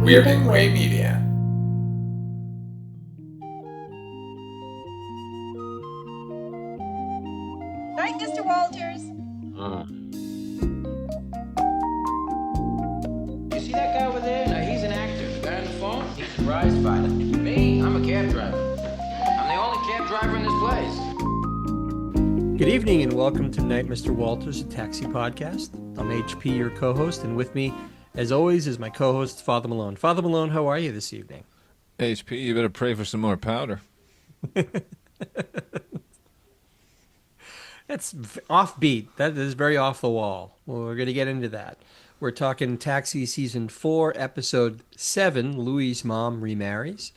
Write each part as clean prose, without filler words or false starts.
We're in Way Media. Right, Mr. Walters? You see that guy over there? Now, he's an actor. The guy on the phone, he's a prize fighter. Me, I'm a cab driver. I'm the only cab driver in this place. Good evening and welcome to Night, Mr. Walters, a taxi podcast. I'm HP, your co-host, and with me, as always, is my co-host, Father Malone. Father Malone, how are you this evening? HP, you better pray for some more powder. That's offbeat. That is very off the wall. Well, we're going to get into that. We're talking Taxi Season 4, Episode 7, Louie's Mom Remarries,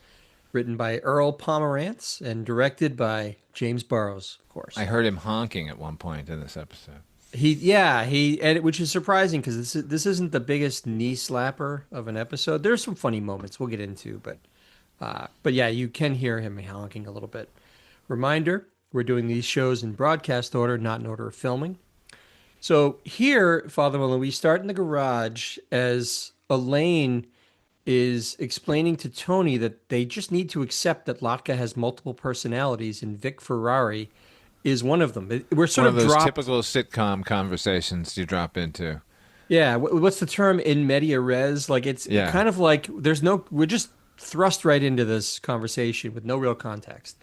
written by Earl Pomerantz and directed by James Burrows, of course. I heard him honking at one point in this episode. Which is surprising because this isn't the biggest knee slapper of an episode. There's some funny moments we'll get into, but yeah, you can hear him honking a little bit. Reminder, we're doing these shows in broadcast order, not in order of filming. So here, Father Malone, we start in the garage as Elaine is explaining to Tony that they just need to accept that Latka has multiple personalities and Vic Ferrari is one of them. We're sort One of those dropped. typical sitcom conversations you drop into. Yeah, what's the term, in media res? Like it's Yeah. kind of like we're just thrust right into this conversation with no real context.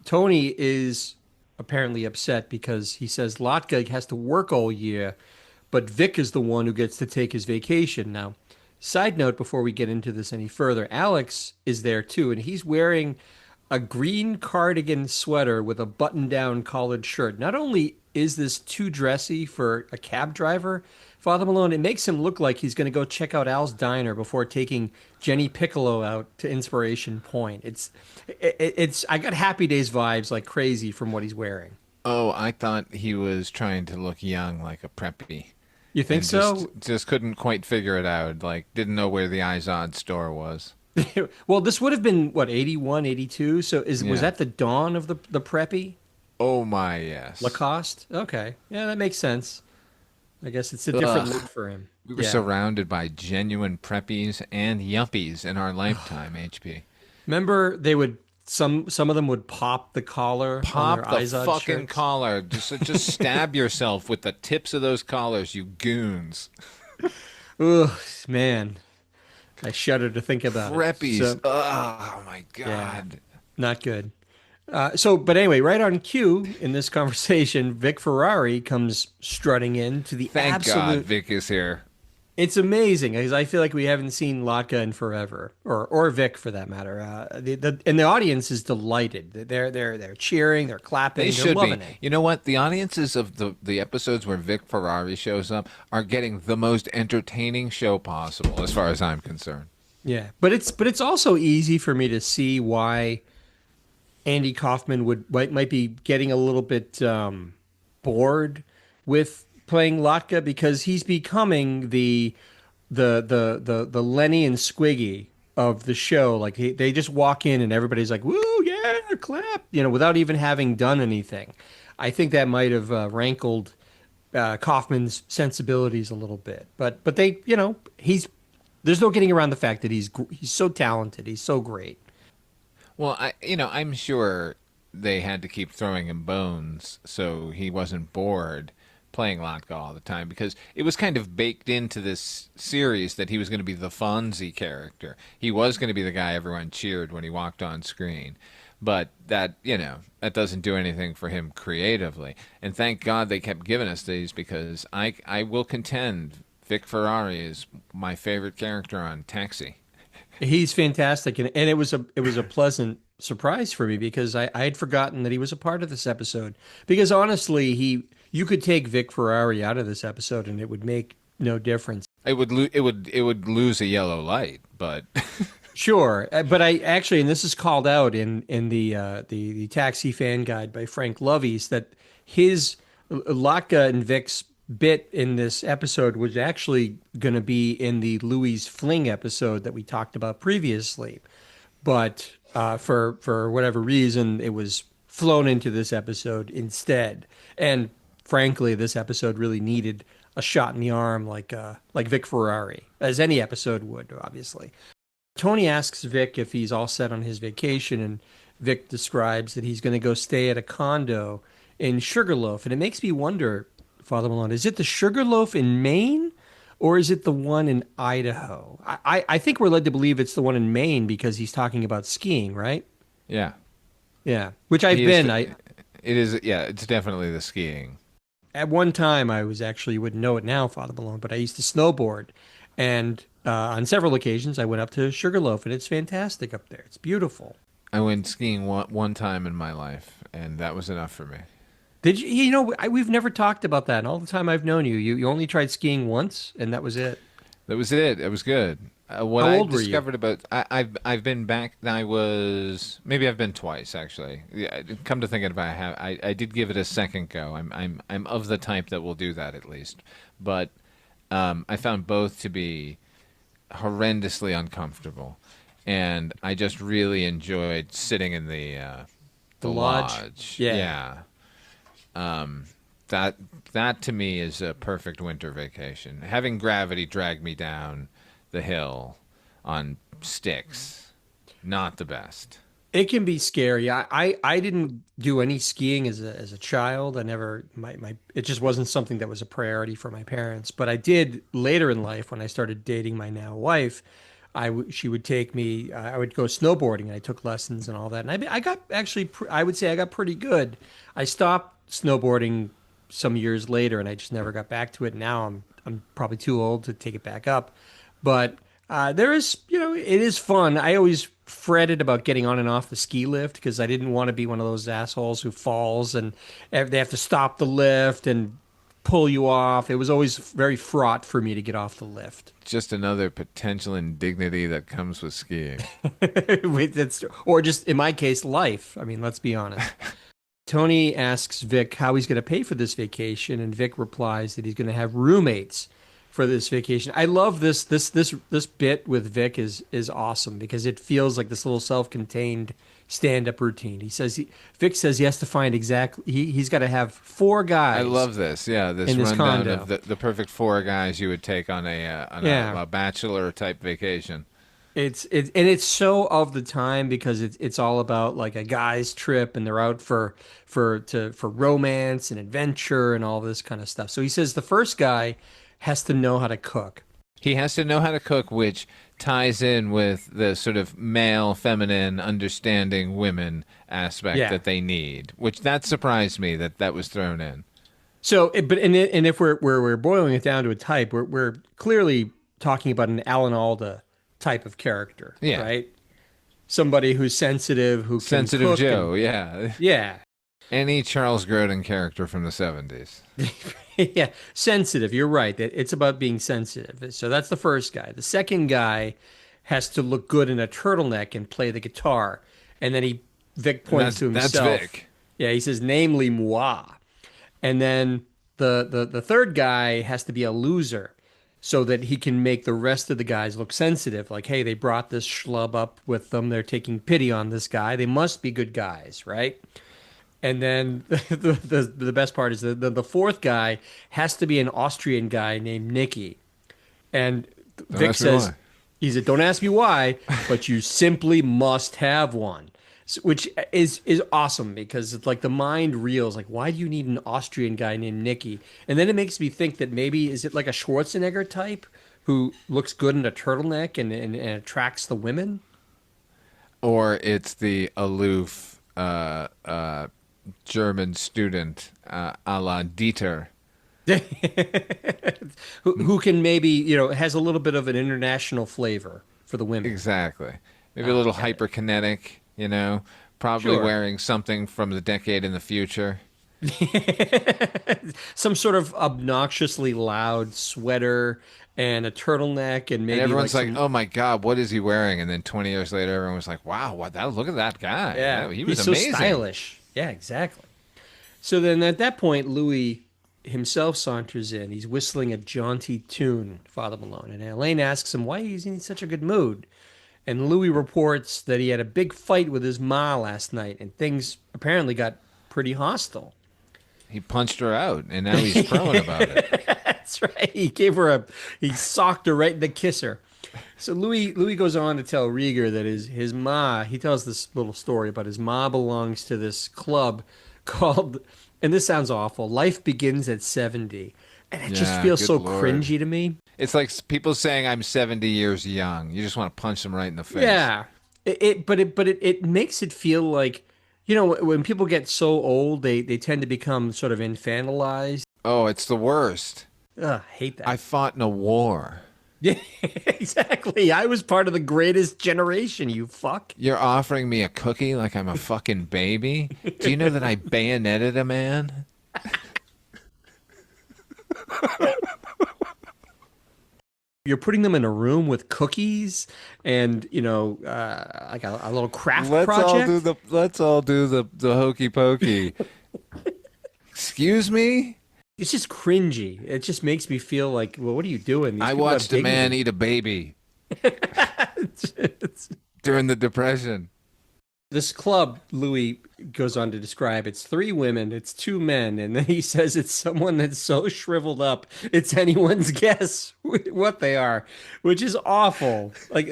Tony is apparently upset because he says Latka has to work all year, but Vic is the one who gets to take his vacation. Now, side note before we get into this any further, Alex is there too, and he's wearing a green cardigan sweater with a button-down collared shirt. Not only is this too dressy for a cab driver, Father Malone, it makes him look like he's going to go check out Al's Diner before taking Jenny Piccolo out to Inspiration Point. It's I got Happy Days vibes like crazy from what he's wearing. Oh, I thought he was trying to look young, like a preppy. You think And so? Just couldn't quite figure it out. Like, didn't know where the Izod store was. Well, this would have been, what, 81, 82? So was Yeah. that the dawn of the preppy? Oh my, yes. Lacoste? Okay. Yeah, that makes sense. I guess it's a different Ugh. look for him. We were Yeah. surrounded by genuine preppies and yuppies in our lifetime, HP. Remember, some of them would pop the collar on Pop their the Izod fucking shirts. collar. Just stab yourself with the tips of those collars, you goons. Ugh, man. I shudder to think about Preppies. it. So, Oh my yeah, god. not good. But anyway, right on cue in this conversation, Vic Ferrari comes strutting in to the Thank absolute. God Vic is here. It's amazing because I feel like we haven't seen Latka in forever, or Vic for that matter. And the audience is delighted. They're cheering, they're clapping, They they're should be. loving it. You know what? The audiences of the episodes where Vic Ferrari shows up are getting the most entertaining show possible, as far as I'm concerned. Yeah, but it's also easy for me to see why Andy Kaufman might be getting a little bit bored with playing Latka because he's becoming the Lenny and Squiggy of the show. Like they just walk in and everybody's like, "Woo, yeah, clap!" Without even having done anything. I think that might have rankled Kaufman's sensibilities a little bit. But they, there's no getting around the fact that he's so talented. He's so great. Well, I'm sure they had to keep throwing him bones so he wasn't bored playing Latka all the time because it was kind of baked into this series that he was going to be the Fonzie character. He was going to be the guy everyone cheered when he walked on screen. But that doesn't do anything for him creatively. And thank God they kept giving us these because I will contend Vic Ferrari is my favorite character on Taxi. He's fantastic, and it was a pleasant surprise for me because I had forgotten that he was a part of this episode. Because honestly, you could take Vic Ferrari out of this episode and it would make no difference. It would lose a yellow light, but Sure, but I actually, and this is called out in the Taxi Fan Guide by Frank Lovies, that his Latka and Vic's bit in this episode was actually going to be in the Louie's Fling episode that we talked about previously, but for whatever reason, it was flown into this episode instead. And frankly, this episode really needed a shot in the arm like Vic Ferrari, as any episode would, obviously. Tony asks Vic if he's all set on his vacation, and Vic describes that he's going to go stay at a condo in Sugarloaf. And it makes me wonder, Father Malone, is it the Sugarloaf in Maine or is it the one in Idaho? I think we're led to believe it's the one in Maine because he's talking about skiing, right? Yeah. Yeah, which I've He been. is it is, yeah, it's definitely the skiing. At one time, I was actually, you wouldn't know it now, Father Malone, but I used to snowboard. And on several occasions, I went up to Sugarloaf, and it's fantastic up there. It's beautiful. I went skiing one time in my life, and that was enough for me. Did you, we've never talked about that. And all the time I've known you, you only tried skiing once, and that was it. That was it. It was good. What How I old were you? discovered about I've been back. Maybe I've been twice actually. Yeah, come to think of it, I did give it a second go. I'm of the type that will do that at least. But I found both to be horrendously uncomfortable, and I just really enjoyed sitting in the lodge. Yeah. That to me is a perfect winter vacation. Having gravity drag me down the hill on sticks, not the best. It can be scary. I didn't do any skiing as a child. I never it just wasn't something that was a priority for my parents. But I did later in life when I started dating my now wife. She would take me. I would go snowboarding. And I took lessons and all that. And I got actually. I would say I got pretty good. I stopped snowboarding some years later, and I just never got back to it. Now I'm probably too old to take it back up. But there is, it is fun. I always fretted about getting on and off the ski lift because I didn't want to be one of those assholes who falls and they have to stop the lift and pull you off. It was always very fraught for me to get off the lift. Just another potential indignity that comes with skiing. Or just, in my case, life. I mean, let's be honest. Tony asks Vic how he's going to pay for this vacation, and Vic replies that he's going to have roommates for this vacation. I love this bit with Vic is awesome because it feels like this little self-contained stand-up routine. Vic says he has to find he's got to have 4 guys. I love this. Yeah, this rundown of the perfect 4 guys you would take on a bachelor type vacation. It's so of the time because it's all about like a guy's trip and they're out for romance and adventure and all this kind of stuff. So he says the first guy has to know how to cook. He has to know how to cook, which ties in with the sort of male, feminine, understanding women aspect that they need. Which that surprised me that was thrown in. So, and if we're boiling it down to a type, we're clearly talking about an Alan Alda type of character, right? Somebody who's sensitive, who can sensitive cook Joe, yeah. Any Charles Grodin character from the 70s. Yeah, sensitive. You're right. It's about being sensitive. So that's the first guy. The second guy has to look good in a turtleneck and play the guitar. And then Vic points to himself. That's Vic. Yeah, he says, namely moi. And then the third guy has to be a loser so that he can make the rest of the guys look sensitive. Like, hey, they brought this schlub up with them. They're taking pity on this guy. They must be good guys, right? And then the best part is the fourth guy has to be an Austrian guy named Nicky. And Vic says, he said, don't ask me why, but you simply must have one. Which is awesome because it's like the mind reels, like, why do you need an Austrian guy named Nicky? And then it makes me think that maybe, is it like a Schwarzenegger type who looks good in a turtleneck and attracts the women? Or it's the aloof German student a la Dieter. who can maybe, has a little bit of an international flavor for the women. Exactly. Maybe a little hyperkinetic. Probably wearing something from the decade in the future. Some sort of obnoxiously loud sweater and a turtleneck, and maybe and everyone's like, "Oh my God, what is he wearing?" And then 20 years later, everyone was like, "Wow, look at that guy! Yeah, he was he's amazing, so stylish." Yeah, exactly. So then, at that point, Louie himself saunters in. He's whistling a jaunty tune, Father Malone, and Elaine asks him why he's in such a good mood. And Louie reports that he had a big fight with his ma last night, and things apparently got pretty hostile. He punched her out, and now he's crowing about it. That's right. He socked her right in the kisser. So Louis goes on to tell Rieger that his ma, he tells this little story about his ma belongs to this club called, and this sounds awful, Life Begins at 70. And it just Yeah, feels good so lord. cringy to me. It's like people saying I'm 70 years young. You just want to punch them right in the face. Yeah. It makes it feel like, when people get so old, they tend to become sort of infantilized. Oh, it's the worst. Ugh, hate I that. fought in a war. Yeah, exactly. I was part of the greatest generation, you fuck. You're offering me a cookie like I'm a fucking baby? Do you know that I bayoneted a man? You're putting them in a room with cookies and, like a little craft project. Let's all do the hokey pokey. Excuse me? It's just cringy. It just makes me feel like, well, what are you doing? These I people have watched a man dignity. eat a baby It's- during the Depression. This club, Louis goes on to describe, it's three women, it's two men, and then he says it's someone that's so shriveled up, it's anyone's guess what they are, which is awful. Like,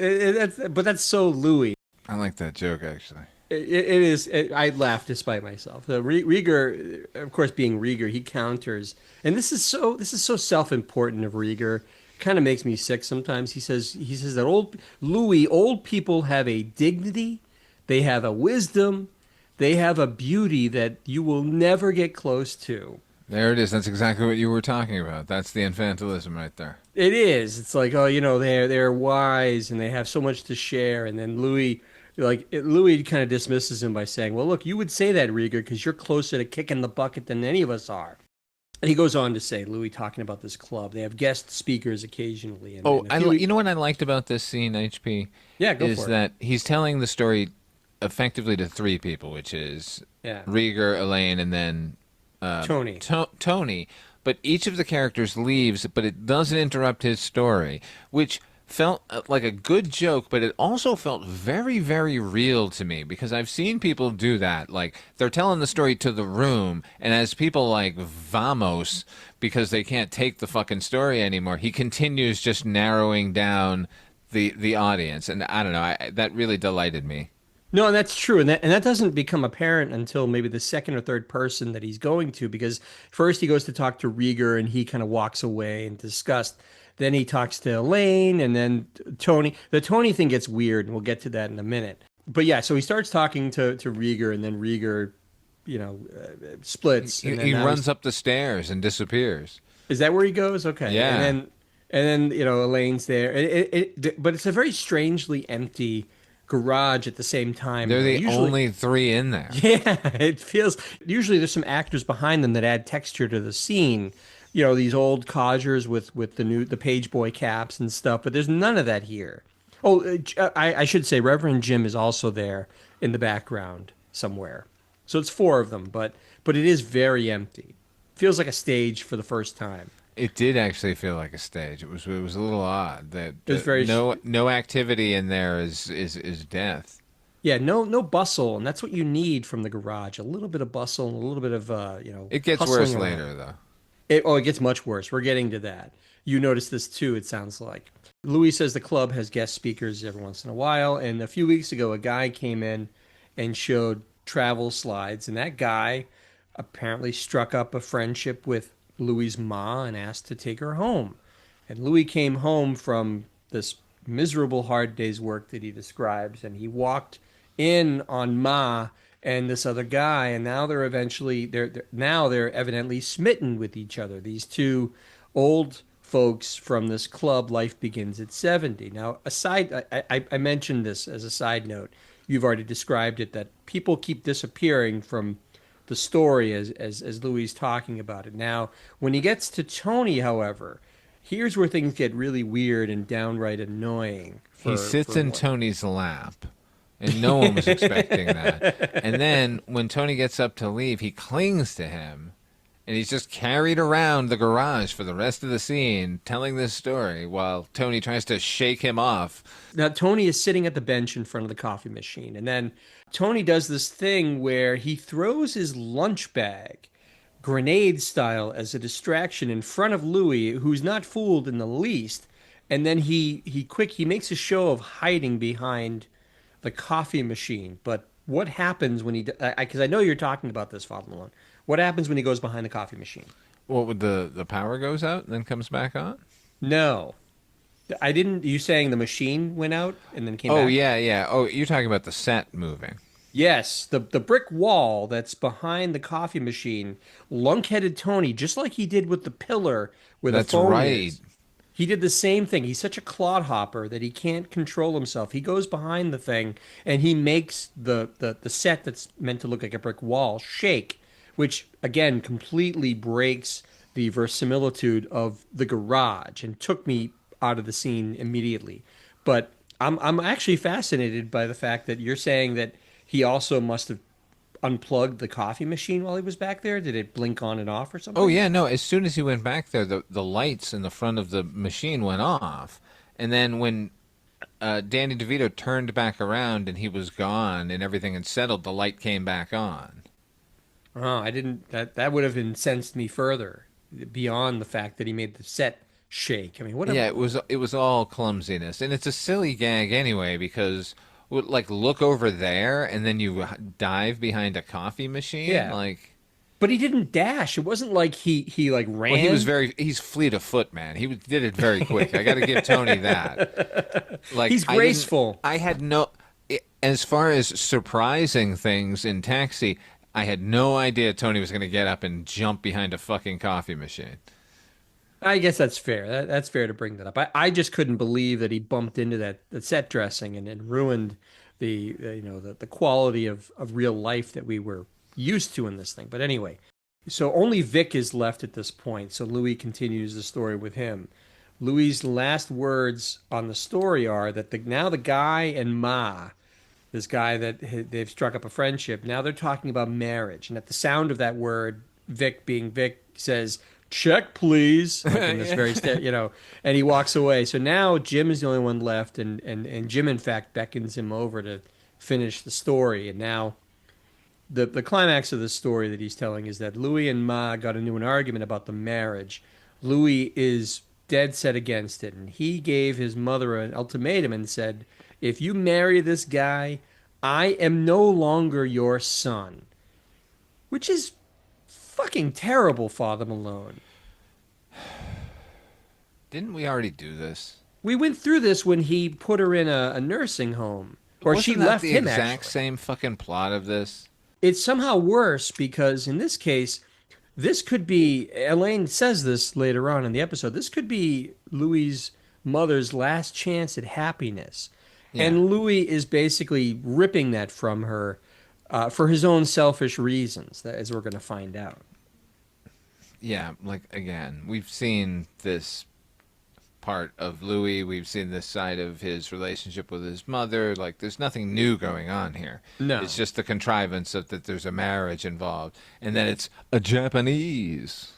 but that's so Louis. I like that joke actually. It is. I laugh despite myself. The Rieger, of course, being Rieger, he counters, and this is so self-important of Rieger. Kind of makes me sick sometimes. He says that old people have a dignity, they have a wisdom, they have a beauty that you will never get close to. There it is. That's exactly what you were talking about. That's the infantilism right there. It is. It's like, oh, they're wise and they have so much to share, and then Louis kind of dismisses him by saying, "Well, look, you would say that, Rieger, because you're closer to kicking the bucket than any of us are." And he goes on to say, Louis talking about this club, they have guest speakers occasionally, Oh, and a few, you know what I liked about this scene, HP, yeah, go is for it. that he's telling the story effectively to three people, which is Yeah, Rieger, Elaine, and then Tony. Tony. But each of the characters leaves, but it doesn't interrupt his story, which felt like a good joke, but it also felt very, very real to me because I've seen people do that. Like they're telling the story to the room, and as people like vamos because they can't take the fucking story anymore, he continues just narrowing down the audience, and I don't know, that really delighted me. No, and that's true, and that doesn't become apparent until maybe the second or third person that he's going to, because first he goes to talk to Rieger and he kind of walks away and disgust. Then he talks to Elaine, and then Tony. The Tony thing gets weird, and we'll get to that in a minute. But yeah, so he starts talking to Rieger, and then Rieger, splits, He, and then he now runs up the stairs and disappears. is that where he goes? Okay, Yeah. and then Elaine's there, but it's a very strangely empty garage at the same time. They're the Usually, only three in there. yeah, it feels. Usually, there's some actors behind them that add texture to the scene. These old codgers with the page boy caps and stuff, but there's none of that here. Oh, I should say Reverend Jim is also there in the background somewhere. So it's four of them, but it is very empty. Feels like a stage for the first time. It did actually feel like a stage. It was a little odd that, It was very no activity in there is death. Yeah, no bustle, and that's what you need from the garage. A little bit of bustle and a little bit of It gets hustling worse around. later though. It gets much worse. We're getting to that. You notice this too, it sounds like. Louis says the club has guest speakers every once in a while, and a few weeks ago a guy came in and showed travel slides, and that guy apparently struck up a friendship with Louis's ma and asked to take her home. And Louis came home from this miserable hard day's work that he describes, and he walked in on Ma and this other guy, and now they're evidently smitten with each other. These two old folks from this club, Life Begins at 70. Now, I mentioned this as a side note. You've already described it, that people keep disappearing from the story as Louis is talking about it. Now, when he gets to Tony, however, here's where things get really weird and downright annoying. He sits in Tony's lap, and no one was expecting that. And then when Tony gets up to leave, he clings to him, and he's just carried around the garage for the rest of the scene, telling this story while Tony tries to shake him off. Now, Tony is sitting at the bench in front of the coffee machine, and then Tony does this thing where he throws his lunch bag, grenade style, as a distraction in front of Louis, who's not fooled in the least. and then he makes a show of hiding behind the coffee machine. But what happens when he? Because I know you're talking about this, Father Malone. What happens when he goes behind the coffee machine? What would the power goes out and then comes back on? No, I didn't. You saying the machine went out and then came Oh back? yeah, yeah. Oh, you're talking about the set moving. Yes, the brick wall that's behind the coffee machine, lunkheaded Tony, just like he did with the pillar where the That's phone right. is. He did the same thing. He's such a clodhopper that he can't control himself. He goes behind the thing and he makes the set that's meant to look like a brick wall shake, which again completely breaks the verisimilitude of the garage and took me out of the scene immediately. But I'm actually fascinated by the fact that you're saying that he also must have unplugged the coffee machine while he was back there. Did it blink on and off or Oh something? yeah, no. As soon as he went back there, the lights in the front of the machine went off, and then when Danny DeVito turned back around and he was gone and everything had settled, the light came back on. Oh, I didn't. That would have incensed me further, beyond the fact that he made the set shake. I mean, what a Yeah, it was all clumsiness, and it's a silly gag anyway because like look over there and then you dive behind a coffee machine yeah. like. But he didn't dash. It wasn't like he like Well, ran. he's fleet of foot, man. Did it very quick. I got to give Tony that. Like He's graceful. I had no, as far as surprising things in Taxi, I had no idea Tony was going to get up and jump behind a fucking coffee machine. I guess that's fair. That's fair to bring that up. I just couldn't believe that he bumped into that set dressing and ruined the quality of real life that we were used to in this thing. But anyway, so only Vic is left at this point. So Louis continues the story with him. Louis's last words on the story are that now the guy and Ma, this guy that they've struck up a friendship, now they're talking about marriage. And at the sound of that word, Vic being Vic says, "Check, please," like in this very, and he walks away. So now Jim is the only one left, and Jim, in fact, beckons him over to finish the story. And now the climax of the story that he's telling is that Louis and Ma got into an argument about the marriage. Louis is dead set against it, and he gave his mother an ultimatum and said, "If you marry this guy, I am no longer your son," which is fucking terrible, Father Malone. Didn't we already do this? We went through this when he put her in a nursing home, or Wasn't she that left the him. exact Actually, same fucking plot of this? it's somehow worse because in this case, this could be. Elaine says this later on in the episode. This could be Louis's mother's last chance at happiness, Yeah. and Louis is basically ripping that from her for his own selfish reasons, as we're going to find out. Yeah, like again, we've seen this part of Louis. We've seen this side of his relationship with his mother. Like, there's nothing new going on here. No. It's just the contrivance of that there's a marriage involved, and that it's a Japanese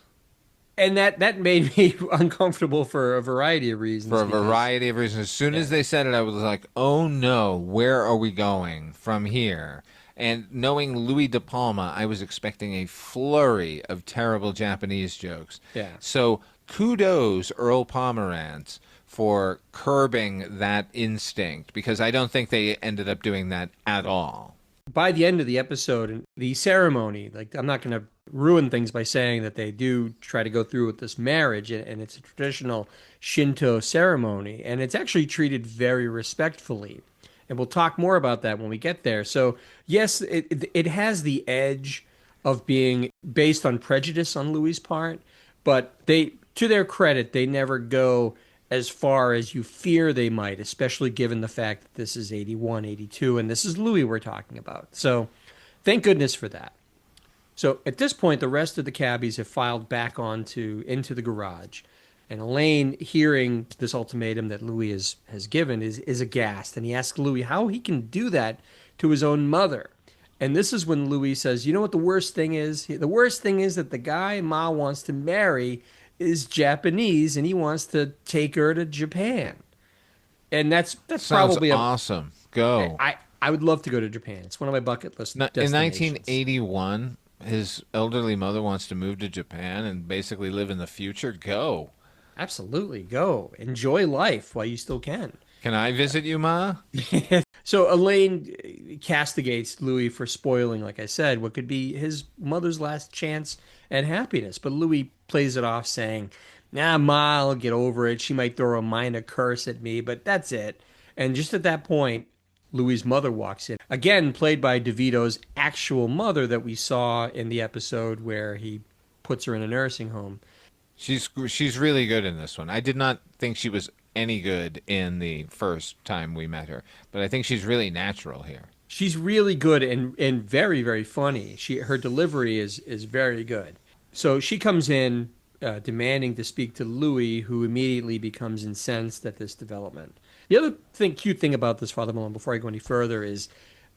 And that made me uncomfortable for a variety of reasons. for a because- variety of reasons. As soon as they said it, I was like, "Oh no, where are we going from here?" And knowing Louis De Palma, I was expecting a flurry of terrible Japanese jokes. Yeah. So kudos, Earl Pomerantz, for curbing that instinct, because I don't think they ended up doing that at all. By the end of the episode and the ceremony, like I'm not going to ruin things by saying that they do try to go through with this marriage, and it's a traditional Shinto ceremony, and it's actually treated very respectfully. And we'll talk more about that when we get there. So yes, it has the edge of being based on prejudice on Louis' part, but they, to their credit, they never go as far as you fear they might, especially given the fact that this is 81, 82, and this is Louis we're talking about. So thank goodness for that. So at this point, the rest of the cabbies have filed back into the garage. And Elaine, hearing this ultimatum that Louis has given, is aghast. And he asks Louis how he can do that to his own mother. And this is when Louis says, "You know what the worst thing is? The worst thing is that the guy Ma wants to marry is Japanese, and he wants to take her to Japan." And that's Sounds probably awesome. Go. I would love to go to Japan. It's one of my bucket list In destinations. 1981, his elderly mother wants to move to Japan and basically live in the future. Go. Absolutely. Go. Enjoy life while you still can. Can I visit you, Ma? So Elaine castigates Louis for spoiling, like I said, what could be his mother's last chance at happiness. But Louis plays it off saying, nah, Ma, I'll get over it. She might throw a minor curse at me, but that's it. And just at that point, Louis's mother walks in. Again, played by DeVito's actual mother that we saw in the episode where he puts her in a nursing home. She's really good in this one. I did not think she was any good in the first time we met her, but I think she's really natural here. She's really good and very, very funny. Her delivery is very good. So she comes in demanding to speak to Louis, who immediately becomes incensed at this development. The other cute thing about this, Father Malone, before I go any further, is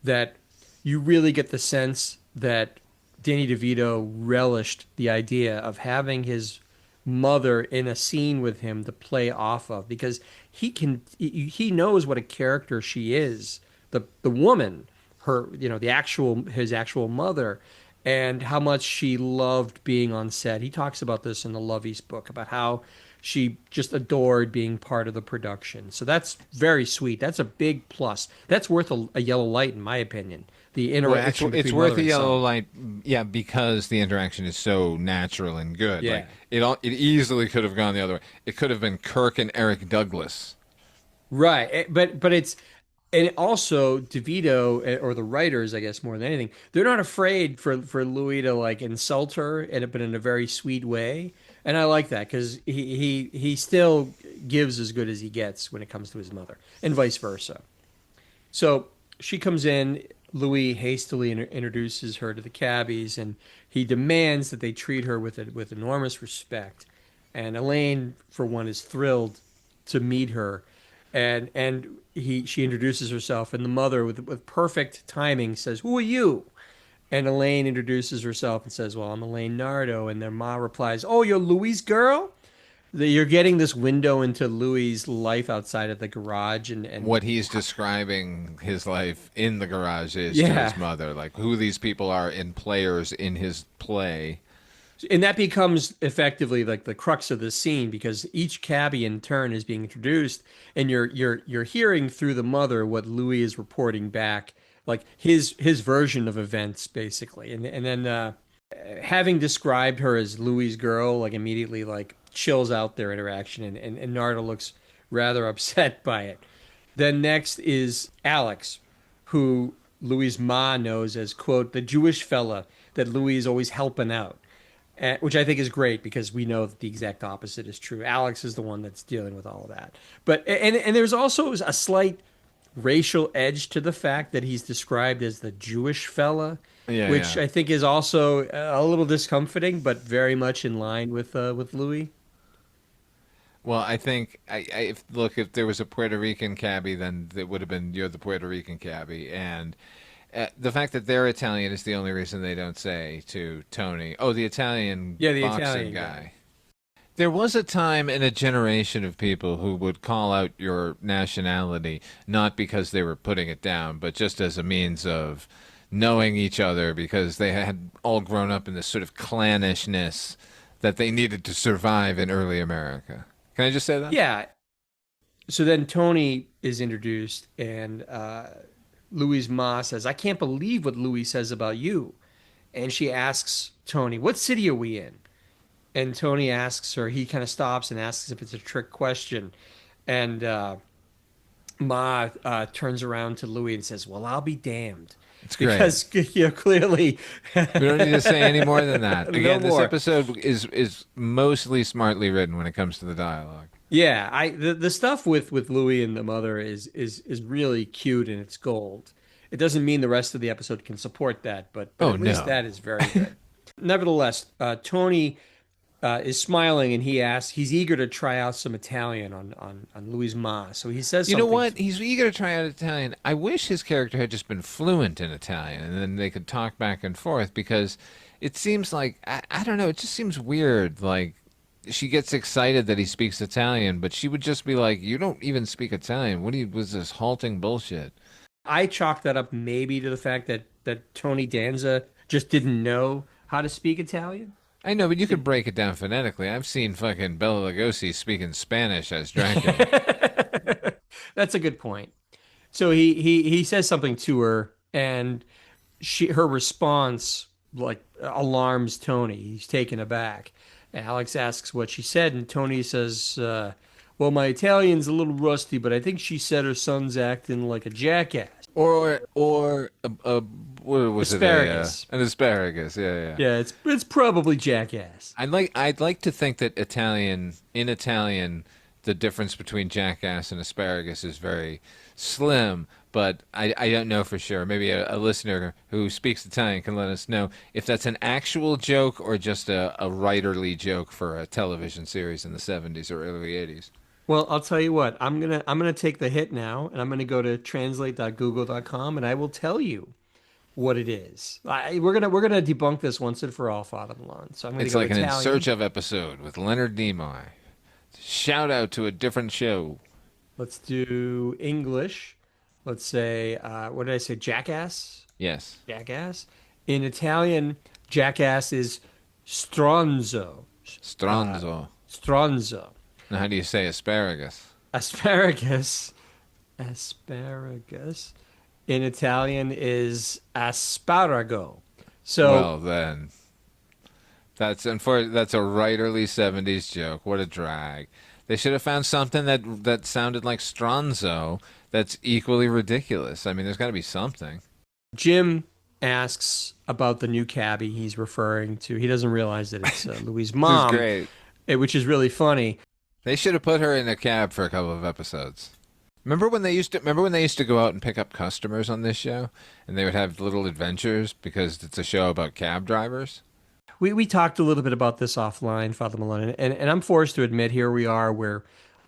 that you really get the sense that Danny DeVito relished the idea of having his mother in a scene with him to play off of, because he knows what a character she is, the woman, her, the actual his actual mother, and how much she loved being on set. He talks about this in the Lovey's book, about how she just adored being part of the production. So that's very sweet. That's a big plus. That's worth a yellow light, in my opinion. The interaction it's between worth mother a and yellow son. light, yeah, because the interaction is so natural and good. Yeah. Like it easily could have gone the other way. It could have been Kirk and Eric Douglas. Right, but it's, and also DeVito, or the writers, I guess more than anything, they're not afraid for Louis to like insult her, and but in a very sweet way, and I like that because he still gives as good as he gets when it comes to his mother, and vice versa. So she comes in. Louis hastily introduces her to the cabbies, and he demands that they treat her with enormous respect. And Elaine, for one, is thrilled to meet her, and she introduces herself, and the mother, with perfect timing, says, "Who are you?" And Elaine introduces herself and says, "Well, I'm Elaine Nardo." And their ma replies, "Oh, you're Louis's girl?" You're getting this window into Louis's life outside of the garage, and What he's describing his life in the garage is to yeah, his mother, like who these people are in players in his play. and that becomes effectively like the crux of the scene, because each cabbie in turn is being introduced, and you're hearing through the mother what Louis is reporting back, like his version of events basically, and then having described her as Louis's girl, like immediately like chills out their interaction, and Narda looks rather upset by it. Then next is Alex, who Louis's ma knows as, quote, the Jewish fella that Louis is always helping out, which I think is great because we know that the exact opposite is true. Alex is the one that's dealing with all of that. But and there's also a slight racial edge to the fact that he's described as the Jewish fella, Yeah, which yeah. I think is also a little discomforting, but very much in line with Louis. Well, I think if there was a Puerto Rican cabbie, then it would have been you're the Puerto Rican cabbie, and the fact that they're Italian is the only reason they don't say to Tony, "Oh, the Italian Yeah, the boxing Italian guy." guy. There was a time in a generation of people who would call out your nationality not because they were putting it down, but just as a means of knowing each other because they had all grown up in this sort of clannishness that they needed to survive in early America. Can I just say that? Yeah. So then Tony is introduced, and Louis' ma says, "I can't believe what Louis says about you." And she asks Tony, "What city are we in?" And Tony asks her, he kind of stops and asks if it's a trick question. And Ma turns around to Louis and says, "Well, I'll be damned." It's great. Because, clearly, We don't need to say any more than that. no Again, this more. episode is mostly smartly written when it comes to the dialogue. Yeah, the stuff with Louis and the mother is really cute, and it's gold. It doesn't mean the rest of the episode can support that, but Oh at least no. that is very good. Nevertheless, Tony is smiling, and he's eager to try out some Italian on Louis' ma. So he says You know something. what? He's eager to try out Italian. I wish his character had just been fluent in Italian and then they could talk back and forth because it seems like, I don't know, it just seems weird. Like, she gets excited that he speaks Italian, but she would just be like, "You don't even speak Italian. Was this halting bullshit?" I chalk that up maybe to the fact that Tony Danza just didn't know how to speak Italian. I know, but you could break it down phonetically. I've seen fucking Bela Lugosi speaking Spanish as Dracula. That's a good point. So he says something to her, and her response like alarms Tony. He's taken aback. And Alex asks what she said, and Tony says, "Well, my Italian's a little rusty, but I think she said her son's acting like a jackass." Or what was Asparagus. it? An asparagus. Yeah, yeah. Yeah, it's probably jackass. I'd like to think that in Italian, the difference between jackass and asparagus is very slim, but I don't know for sure. Maybe a listener who speaks Italian can let us know if that's an actual joke or just a writerly joke for a television series in the 70s or early 80s. Well, I'll tell you what. I'm gonna take the hit now, and I'm gonna go to translate.google.com, and I will tell you what it is. We're gonna debunk this once and for all, Father Malone. So I'm gonna It's go like an In Italian. Search of episode with Leonard Nimoy. Shout out to a different show. Let's do English. Let's say, what did I say? Jackass? Yes. Jackass? In Italian, jackass is stronzo. Stronzo. Stronzo. Now, how do you say asparagus? Asparagus. Asparagus. In Italian is asparago. So, Well, then. That's a writerly 70s joke. What a drag. They should have found something that sounded like Stronzo that's equally ridiculous. I mean, there's got to be something. Jim asks about the new cabbie he's referring to. He doesn't realize that it's Louie's This is mom, great. which is really funny. They should have put her in a cab for a couple of episodes. Remember when they used to go out and pick up customers on this show, and they would have little adventures because it's a show about cab drivers? We talked a little bit about this offline, Father Malone, and I'm forced to admit here we are. We're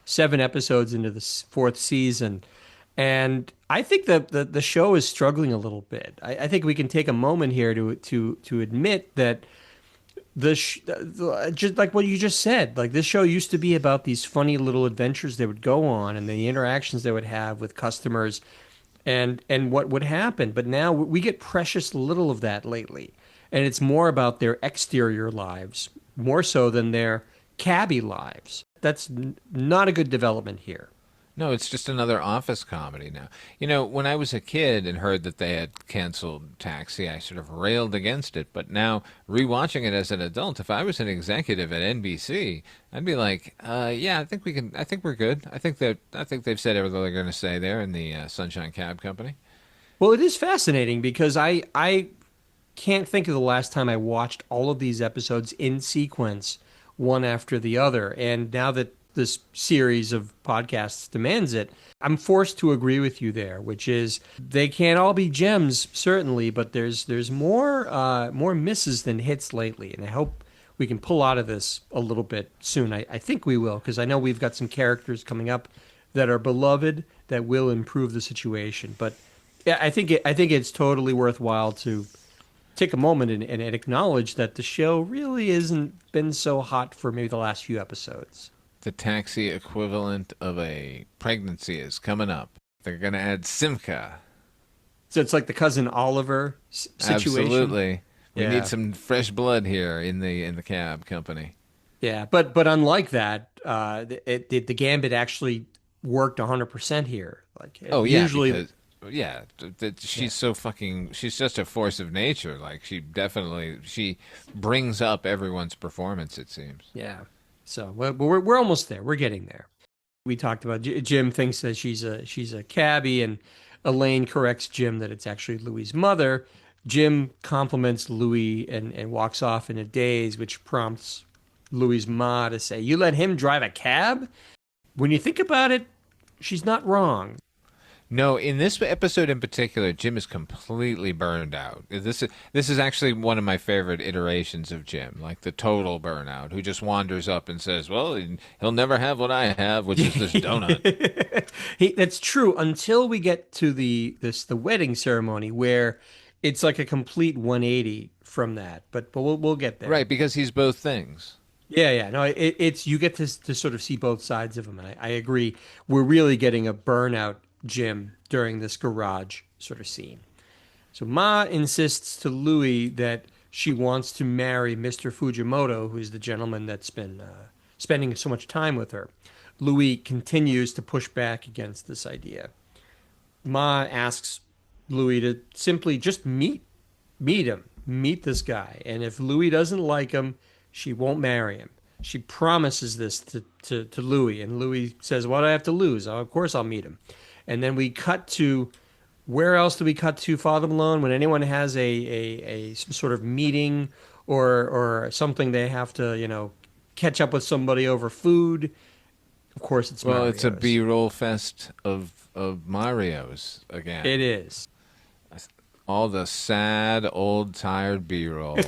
7 episodes into the 4th season, and I think that the show is struggling a little bit. I think we can take a moment here to admit that just like what you just said, like this show used to be about these funny little adventures they would go on and the interactions they would have with customers and what would happen. But now we get precious little of that lately. And it's more about their exterior lives, more so than their cabbie lives. That's not a good development here. No, it's just another office comedy now. You know, when I was a kid and heard that they had canceled Taxi, I sort of railed against it. But now, rewatching it as an adult, if I was an executive at NBC, I'd be like, yeah, I think we can. I think we're good. I think they've said everything they're going to say there in the Sunshine Cab Company. Well, it is fascinating because I can't think of the last time I watched all of these episodes in sequence, one after the other. And now that this series of podcasts demands it, I'm forced to agree with you there, which is they can't all be gems, certainly, but there's more misses than hits lately. And I hope we can pull out of this a little bit soon. I think we will, because I know we've got some characters coming up that are beloved that will improve the situation. But yeah, I think it's totally worthwhile to take a moment and acknowledge that the show really isn't been so hot for maybe the last few episodes. The Taxi equivalent of a pregnancy is coming up. They're going to add Simca. So it's like the cousin Oliver situation. Absolutely. We Yeah. need some fresh blood here in the cab company. Yeah, but unlike that, the Gambit actually worked 100% here. Like Oh yeah, usually, because, yeah, she's so fucking. She's just a force of nature. Like she brings up everyone's performance. It seems. yeah. So we're almost there. We're getting there. We talked about Jim thinks that she's a cabbie, and Elaine corrects Jim that it's actually Louie's mother. Jim compliments Louie and walks off in a daze, which prompts Louie's ma to say, "You let him drive a cab?" When you think about it, she's not wrong. No, in this episode in particular, Jim is completely burned out. This is actually one of my favorite iterations of Jim, like the total burnout, who just wanders up and says, "Well, he'll never have what I have, which is this donut." That's true until we get to the wedding ceremony where it's like a complete 180 from that. But we'll get there. Right, because he's both things. Yeah. No, it's you get to sort of see both sides of him. And I agree. We're really getting a burnout Jim during this garage sort of scene. So Ma insists to Louie that she wants to marry Mr. Fujimoto, who's the gentleman that's been spending so much time with her. Louis continues to push back against this idea. Ma asks Louis to simply just meet this guy. And if Louis doesn't like him, she won't marry him. She promises this to Louis, and Louis says, "What do I have to lose? Oh, of course I'll meet him." And then we cut to, where else do we cut to, Father Malone? When anyone has a some sort of meeting or something, they have to, catch up with somebody over food. Of course, it's Well, Mario's. it's a B-roll fest of Mario's again. It is. All the sad, old, tired B-roll.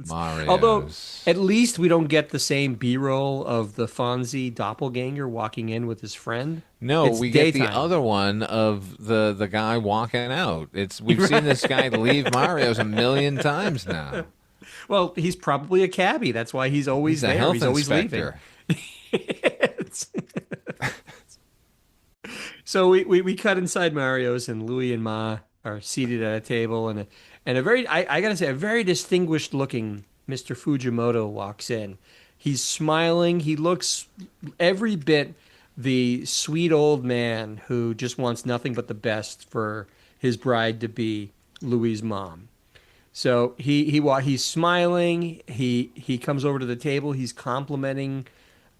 Mario's. Although, at least we don't get the same B-roll of the Fonzie doppelganger walking in with his friend. No, It's we get the daytime. other one of the guy walking out. We've seen this guy leave Mario's a million times now. Well, he's probably a cabbie. That's why he's always He's a there. health He's always inspector. leaving. So we cut inside Mario's, and Louis and Ma are seated at a table, and a very, I gotta say, a very distinguished looking Mr. Fujimoto walks in. He's smiling. He looks every bit the sweet old man who just wants nothing but the best for his bride to be, Louis's mom. So he's smiling. He comes over to the table. He's complimenting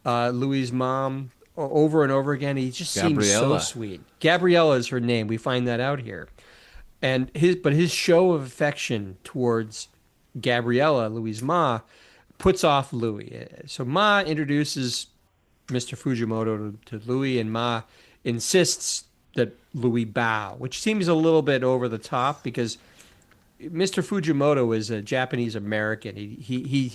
Louis's mom over and over again. He just seems so Gabriella. sweet. Gabriella is her name. We find that out here. And his show of affection towards Gabriella, Louis's ma, puts off Louis. So Ma introduces Mr. Fujimoto to Louis, and Ma insists that Louis bow, which seems a little bit over the top because Mr. Fujimoto is a Japanese American. He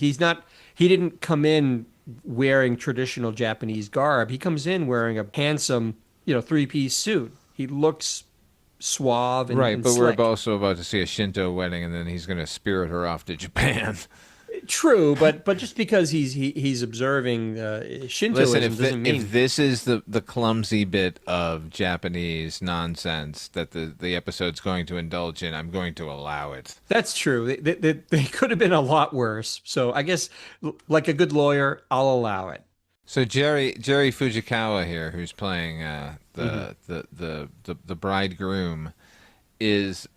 didn't come in wearing traditional Japanese garb. He comes in wearing a handsome, three-piece suit. He looks suave and Right, and but slick. we're also about to see a Shinto wedding, and then he's going to spirit her off to Japan. True, but just because he's observing Shintoism Listen, doesn't mean if this is the clumsy bit of Japanese nonsense that the episode's going to indulge in, I'm going to allow it. that's true. They could have been a lot worse. So I guess, like a good lawyer, I'll allow it. So Jerry Fujikawa here, who's playing the bridegroom, is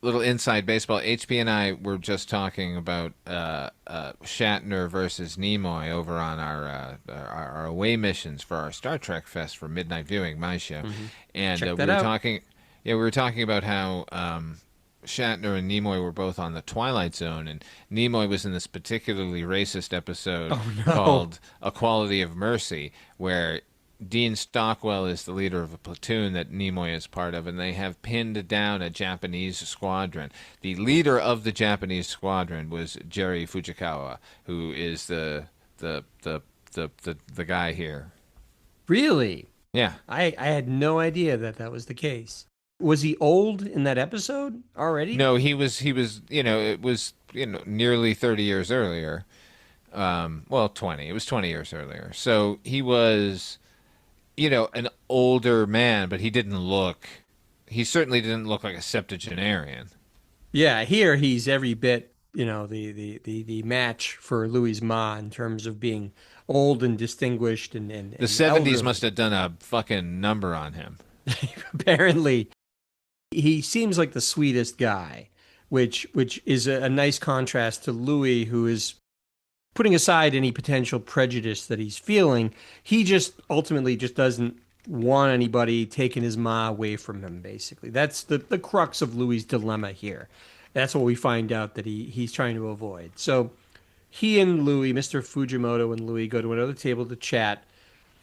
little inside baseball. HP and I were just talking about Shatner versus Nimoy over on our away missions for our Star Trek Fest for midnight viewing, my show, and Check we that were out. talking. Yeah, we were talking about how Shatner and Nimoy were both on the Twilight Zone, and Nimoy was in this particularly racist episode called "A Quality of Mercy," where Dean Stockwell is the leader of a platoon that Nimoy is part of, and they have pinned down a Japanese squadron. The leader of the Japanese squadron was Jerry Fujikawa, who is the guy here. Really? Yeah. I had no idea that was the case. Was he old in that episode already? No, he was it was nearly 30 years earlier. Well, 20. It was 20 years earlier. So he was an older man, but he certainly didn't look like a septuagenarian. Yeah, here he's every bit, the match for Louis Ma in terms of being old and distinguished and The 70s elderly. must have done a fucking number on him. Apparently. He seems like the sweetest guy, which is a nice contrast to Louis, who is putting aside any potential prejudice that he's feeling. He just ultimately just doesn't want anybody taking his ma away from him, basically. That's the crux of Louis' dilemma here. That's what we find out that he's trying to avoid. So he and Louis, Mr. Fujimoto and Louis, go to another table to chat,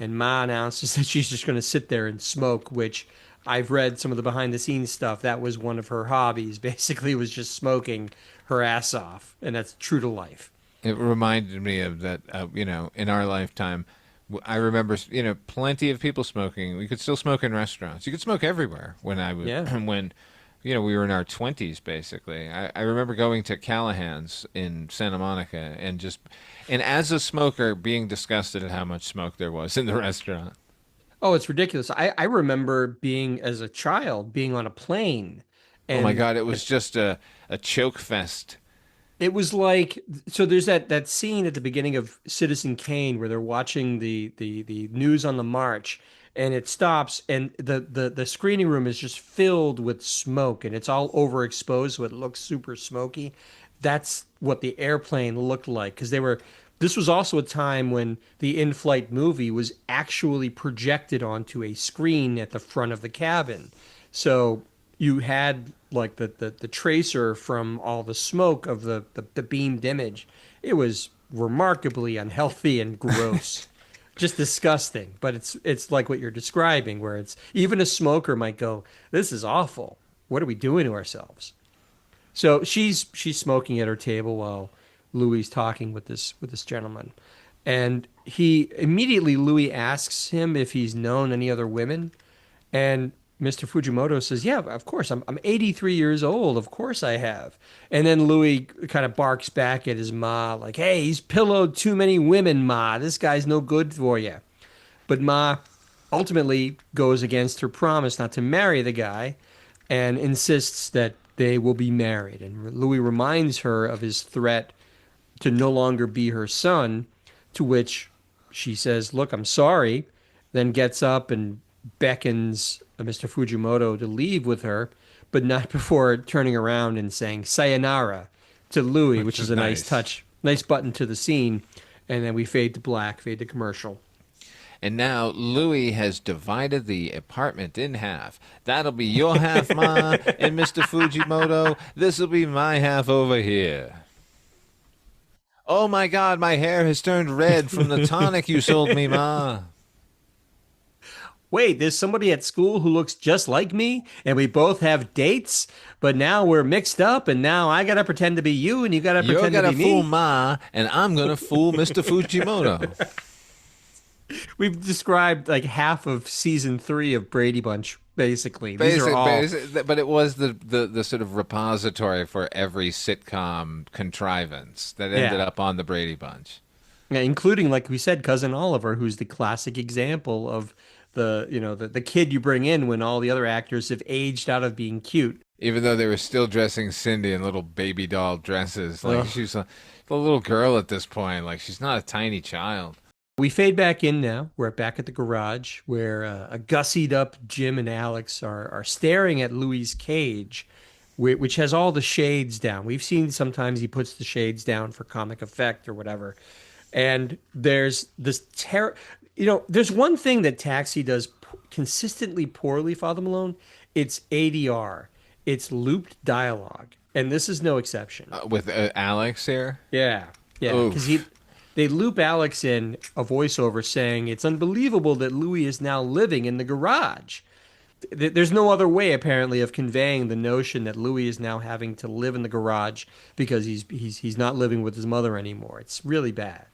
and Ma announces that she's just going to sit there and smoke, which I've read some of the behind the scenes stuff. That was one of her hobbies, basically, was just smoking her ass off. And that's true to life. It reminded me of that, in our lifetime, I remember, plenty of people smoking. We could still smoke in restaurants. You could smoke everywhere when I was, Yeah. when, we were in our 20s, basically. I remember going to Callahan's in Santa Monica and as a smoker, being disgusted at how much smoke there was in the restaurant. Oh, it's ridiculous. I remember being, as a child, being on a plane. Oh my God! It was just a choke fest. It was like, so there's that scene at the beginning of Citizen Kane where they're watching the news on the march, and it stops, and the screening room is just filled with smoke, and it's all overexposed, so it looks super smoky. That's what the airplane looked like, because they were. This was also a time when the in-flight movie was actually projected onto a screen at the front of the cabin. So you had like the tracer from all the smoke of the beamed image. It was remarkably unhealthy and gross. Just disgusting. But it's like what you're describing, where it's even a smoker might go, "This is awful. What are we doing to ourselves?" So she's smoking at her table while Louie's talking with this gentleman. And he immediately Louis asks him if he's known any other women. And Mr. Fujimoto says, "Yeah, of course. I'm 83 years old. Of course I have." And then Louis kind of barks back at his ma, like, "Hey, he's pillowed too many women, ma. This guy's no good for you." But ma ultimately goes against her promise not to marry the guy and insists that they will be married. And Louis reminds her of his threat to no longer be her son, to which she says, "Look, I'm sorry," then gets up and beckons Mr. Fujimoto to leave with her, but not before turning around and saying sayonara to Louis, which is a nice touch, nice button to the scene. And then we fade to black, fade to commercial. And now Louis has divided the apartment in half. That'll be your half, Ma, and Mr. Fujimoto, this'll be my half over here. Oh my God, my hair has turned red from the tonic you sold me, Ma. Wait, there's somebody at school who looks just like me, and we both have dates, but now we're mixed up, and now I gotta pretend to be you, and you gotta pretend You're to gonna be fool me. Ma, and I'm gonna fool Mr. Fujimoto. We've described like half of season 3 of Brady Bunch, basically. These are all. But it was the sort of repository for every sitcom contrivance that ended Yeah. up on the Brady Bunch. Yeah, including, like we said, Cousin Oliver, who's the classic example of the kid you bring in when all the other actors have aged out of being cute. Even though they were still dressing Cindy in little baby doll dresses, like Ugh. she's a little girl at this point, like she's not a tiny child. We fade back in now. We're back at the garage where a gussied up Jim and Alex are staring at Louis's cage, which has all the shades down. We've seen sometimes he puts the shades down for comic effect or whatever. And there's this there's one thing that Taxi does consistently poorly, Father Malone. It's ADR. It's looped dialogue. And this is no exception. With Alex here? Yeah. Yeah. Oof. Because they loop Alex in a voiceover saying it's unbelievable that Louis is now living in the garage. There's no other way, apparently, of conveying the notion that Louis is now having to live in the garage because he's not living with his mother anymore. It's really bad.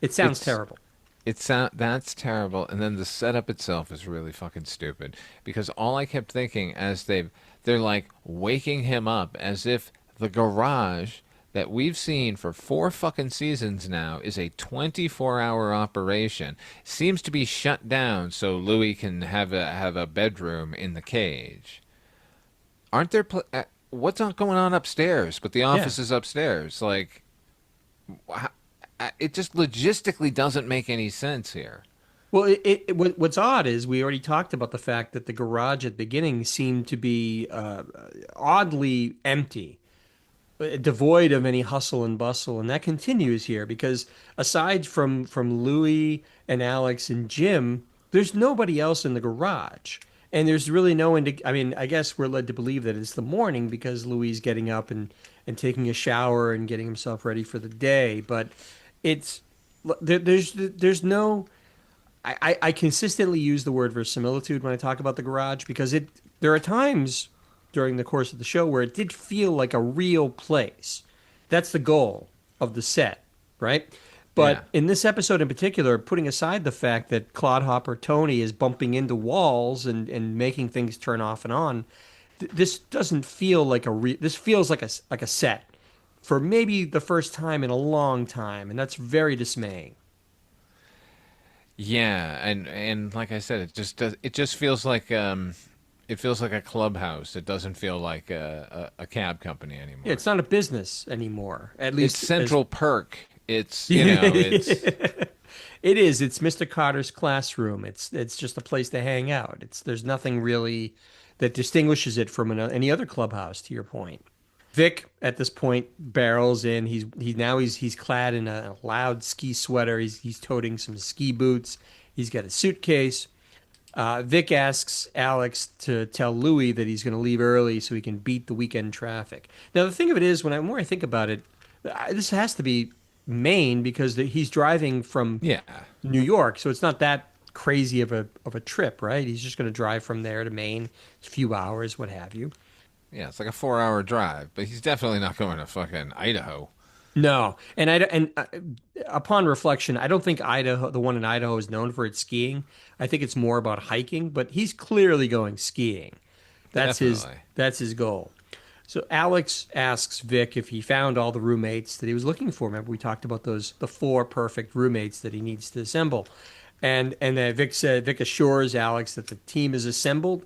It sounds terrible. That's terrible, and then the setup itself is really fucking stupid. Because all I kept thinking as they're like waking him up as if the garage that we've seen for 4 fucking seasons now is a 24-hour operation. Seems to be shut down so Louis can have a bedroom in the cage. Aren't there what's going on upstairs? But the office is upstairs. Like, it just logistically doesn't make any sense here. Well, what's odd is we already talked about the fact that the garage at the beginning seemed to be oddly empty, devoid of any hustle and bustle, and that continues here because aside from Louis and Alex and Jim, there's nobody else in the garage, and there's really no I mean, I guess we're led to believe that it's the morning because Louis is getting up and taking a shower and getting himself ready for the day, but it's there's no. I consistently use the word verisimilitude when I talk about the garage because there are times during the course of the show where it did feel like a real place. That's the goal of the set, right? But in this episode in particular, putting aside the fact that Clodhopper Tony is bumping into walls and making things turn off and on, this doesn't feel like this feels like a set for maybe the first time in a long time, and that's very dismaying. Yeah, and like I said, it just feels like It feels like a clubhouse. It doesn't feel like a cab company Yeah, anymore. it's not a business anymore. At It's least as Central Perk. It's, it's it is. It's Mr. Carter's classroom. It's just a place to hang out. There's nothing really that distinguishes it from any other clubhouse, to your point. Vic at this point barrels in. He's clad in a loud ski sweater. He's toting some ski boots. He's got a suitcase. Vic asks Alex to tell Louie that he's going to leave early so he can beat the weekend traffic. Now the thing of it is, when I think about it, this has to be Maine because he's driving from yeah. New York, so it's not that crazy of a trip, right? He's just going to drive from there to Maine, a few hours, what have you. Yeah, it's like a 4 hour drive, but he's definitely not going to fucking Idaho. No, and upon reflection, I don't think Idaho, the one in Idaho, is known for its skiing. I think it's more about hiking, but he's clearly going skiing. That's his Definitely. that's his goal. So Alex asks Vic if he found all the roommates that he was looking for. Remember we talked about the four perfect roommates that he needs to assemble. And Vic assures Alex that the team is assembled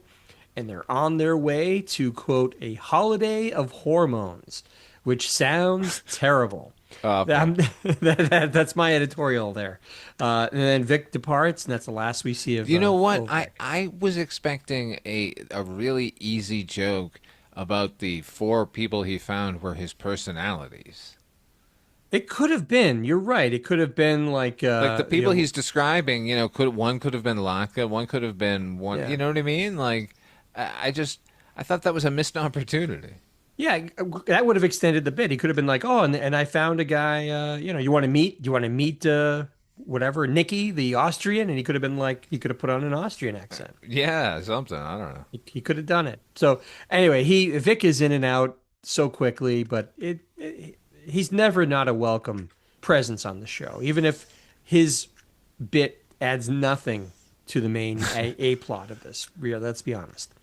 and they're on their way to quote a holiday of hormones, which sounds terrible. Awful. That's my editorial there. And then Vic departs, and that's the last we see of You know what? old I Vic. I was expecting a really easy joke about the four people he found were his personalities. It could have been. You're right. It could have been like Like the people he's describing, could have been Latka, one could have been one. yeah. You know what I mean? Like, I thought that was a missed opportunity. Yeah, that would have extended the bit. He could have been like, "Oh, and I found a guy. You want to meet? Do you want to meet whatever Nicky, the Austrian?" And he could have been like, he could have put on an Austrian accent. Yeah, something. I don't know. He could have done it. So anyway, Vic is in and out so quickly, but he's never not a welcome presence on the show, even if his bit adds nothing to the main a plot of this. Let's be honest.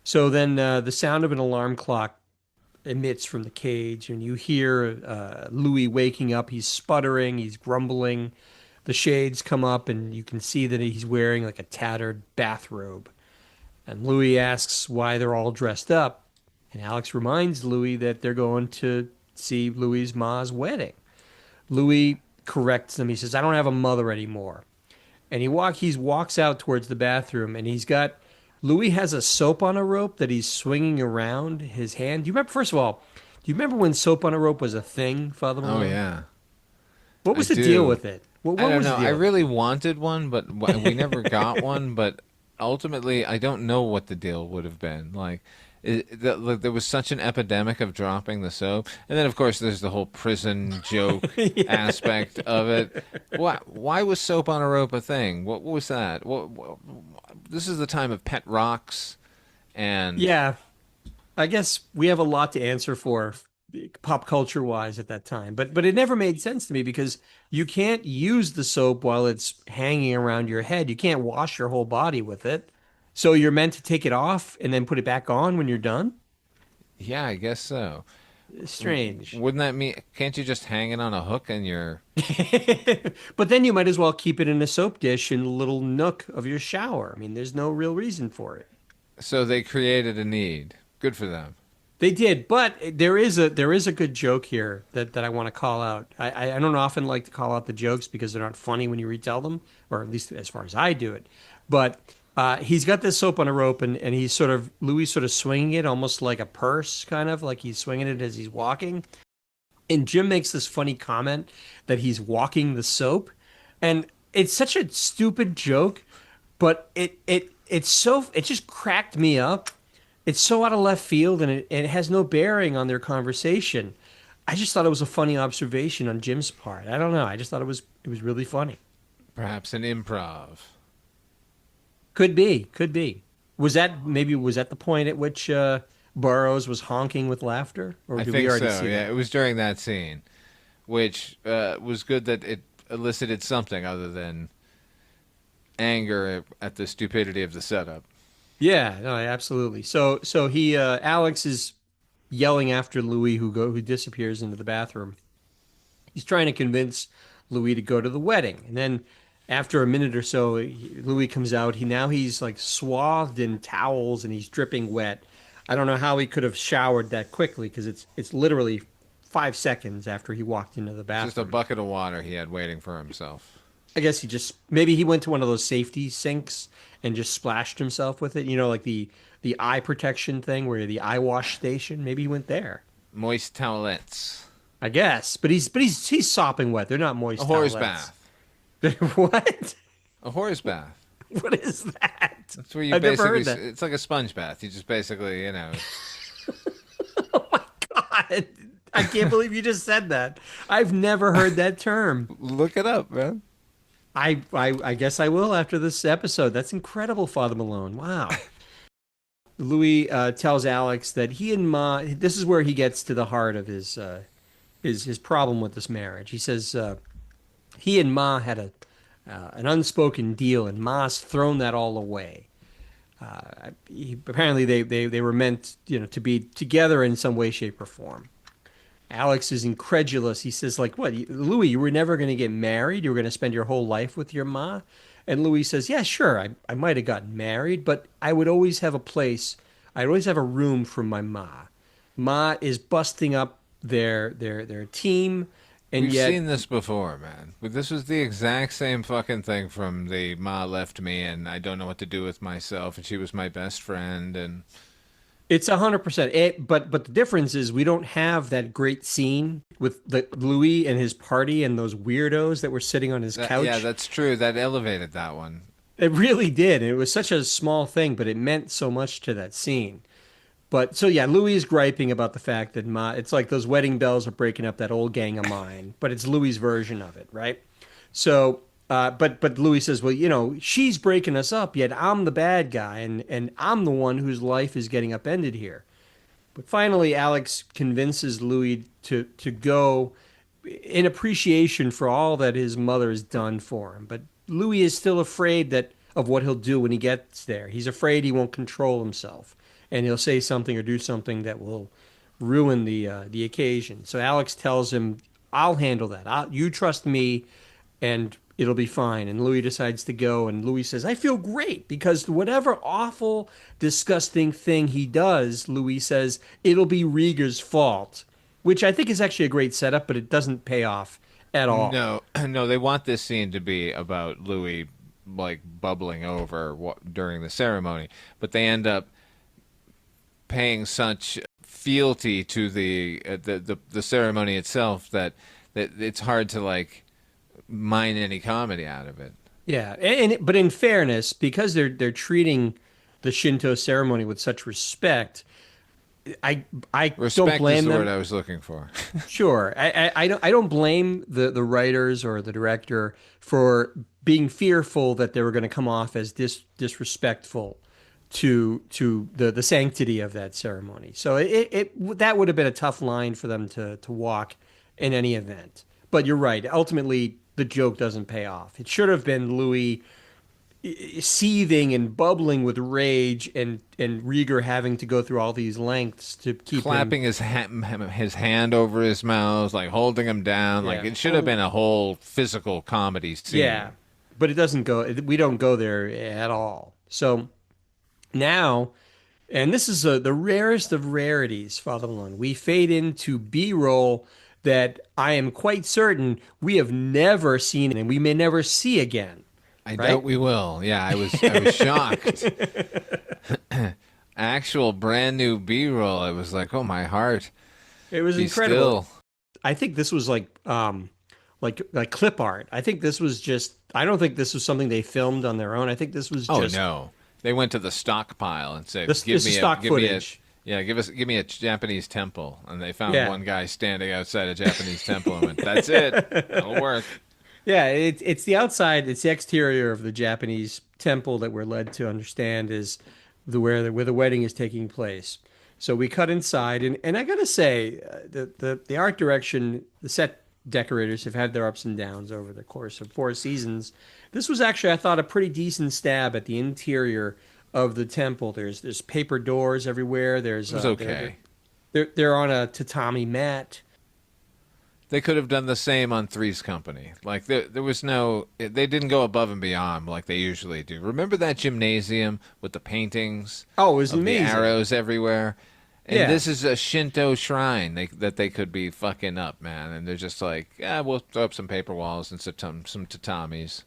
So then the sound of an alarm clock emits from the cage, and you hear Louis waking up. He's sputtering, he's grumbling. The shades come up, and you can see that he's wearing like a tattered bathrobe. And Louis asks why they're all dressed up. And Alex reminds Louis that they're going to see Louis's ma's wedding. Louis corrects them. He says, I don't have a mother anymore. And he walks out towards the bathroom, and Louis has a soap on a rope that he's swinging around his hand. Do you remember, first of all, do you remember when soap on a rope was a thing, Father Oh Malone? yeah, What I was the deal do. with it? What I don't was know. the I deal? really wanted one, but we never got one. But ultimately, I don't know what the deal would have been. Like, there was such an epidemic of dropping the soap, and then of course there's the whole prison joke Yeah. aspect of it. Why was soap on a rope a thing? What was that? This is the time of pet rocks, and Yeah, I guess we have a lot to answer for pop culture wise at that time. But it never made sense to me because you can't use the soap while it's hanging around your head. You can't wash your whole body with it. So you're meant to take it off and then put it back on when you're done? yeah, I guess so. Strange. Wouldn't that mean? Can't you just hang it on a hook and you're? But then you might as well keep it in a soap dish in a little nook of your shower. I mean, there's no real reason for it. So they created a need. Good for them. They did, but there is a good joke here that I want to call out. I don't often like to call out the jokes because they're not funny when you retell them, or at least as far as I do it. But he's got this soap on a rope, and Louis sort of swinging it almost like a purse, kind of like he's swinging it as he's walking. And Jim makes this funny comment that he's walking the soap, and it's such a stupid joke, but it just cracked me up. It's so out of left field, and it has no bearing on their conversation. I just thought it was a funny observation on Jim's part. I don't know. I just thought it was really funny. Perhaps an improv. Could be. Was that the point at which Burroughs was honking with laughter, or I did think we already so. see Yeah, that? it was during that scene, which was good that it elicited something other than anger at the stupidity of the setup. Yeah, no, absolutely. So he Alex is yelling after Louis, who disappears into the bathroom. He's trying to convince Louis to go to the wedding, and then After a minute or so, Louis comes out. He's like swathed in towels and he's dripping wet. I don't know how he could have showered that quickly because it's literally 5 seconds after he walked into the It's just a bathroom. bucket of water he had waiting for himself. I guess maybe he went to one of those safety sinks and just splashed himself with it. You know, like the eye protection thing where the eye wash station. Maybe he went there. Moist towelettes. I guess, but he's sopping wet. They're not A moist horse towelettes. bath. What? A horse bath. What is that? That's where you I've never basically, heard that. it's like a sponge bath. You just basically, Oh my God. I can't believe you just said that. I've never heard that term. look it up, man. I guess I will after this episode. That's incredible, Father Malone. Wow. Louis tells Alex that he and Ma, this is where he gets to the heart of his problem with this marriage. He says he and Ma had an unspoken deal, and Ma's thrown that all away. Apparently, they were meant, to be together in some way, shape, or form. Alex is incredulous. He says, like, what, Louis, you were never going to get married? You were going to spend your whole life with your ma? And Louis says, yeah, sure, I might have gotten married, but I would always have a place. I'd always have a room for my ma. Ma is busting up their team, and We've yet seen this before, man. But this was the exact same fucking thing from the Ma left me and I don't know what to do with myself and she was my best friend and it's 100%. But the difference is we don't have that great scene with the Louis and his party and those weirdos that were sitting on his couch. yeah, that's true. That elevated that one. It really did. It was such a small thing, but it meant so much to that scene. But so yeah, Louis is griping about the fact that it's like those wedding bells are breaking up that old gang of mine, but it's Louis's version of it, right? So, but Louis says, well, she's breaking us up, yet I'm the bad guy, and I'm the one whose life is getting upended here. But finally, Alex convinces Louis to go in appreciation for all that his mother has done for him. But Louis is still afraid of what he'll do when he gets there. He's afraid he won't control himself, and he'll say something or do something that will ruin the occasion. So Alex tells him, "I'll handle that. You trust me, and it'll be fine." And Louis decides to go, and Louis says, "I feel great because whatever awful, disgusting thing he does," Louis says, "it'll be Rieger's fault," which I think is actually a great setup, but it doesn't pay off at all. No, no, they want this scene to be about Louis like bubbling over during the ceremony, but they end up paying such fealty to the ceremony itself that it's hard to like mine any comedy out of it. Yeah, but in fairness, because they're treating the Shinto ceremony with such respect, I don't Respect is blame the them. word I was looking for. Sure, I don't blame the writers or the director for being fearful that they were going to come off as disrespectful to the sanctity of that ceremony. So that would have been a tough line for them to walk in any event. But you're right. Ultimately, the joke doesn't pay off. It should have been Louis seething and bubbling with rage, and Rieger having to go through all these lengths to keep Clapping him. his hand over his mouth, like holding him down. Like Yeah. it should have been a whole physical comedy scene. Yeah, but it doesn't go. We don't go there at all. So now, and this is the rarest of rarities, Father Malone. We fade into B-roll that I am quite certain we have never seen and we may never see again. I Right? doubt we will. Yeah, I was shocked. Actual brand new B-roll. I was like, oh my heart. It was Be incredible. still. I think this was like clip art. I think this was just. I don't think this was something they filmed on their own. I think this was Oh just. no. They went to the stockpile and said, This is "Give stock me footage. give me a Japanese temple." And they found Yeah. one guy standing outside a Japanese temple and went, "That's it. That'll work." Yeah, it's the outside, it's the exterior of the Japanese temple that we're led to understand is where the wedding is taking place. So we cut inside, and I gotta say, the art direction, the set decorators have had their ups and downs over the course of 4 seasons. This was actually, I thought, a pretty decent stab at the interior of the temple. There's paper doors everywhere. There's It was okay. they're on a tatami mat. They could have done the same on Three's Company. Like there was no, they didn't go above and beyond like they usually do. Remember that gymnasium with the paintings Oh, it was of the amazing. arrows everywhere? And Yeah. this is a Shinto shrine that they could be fucking up, man. And they're just like, yeah, we'll throw up some paper walls and some tatamis.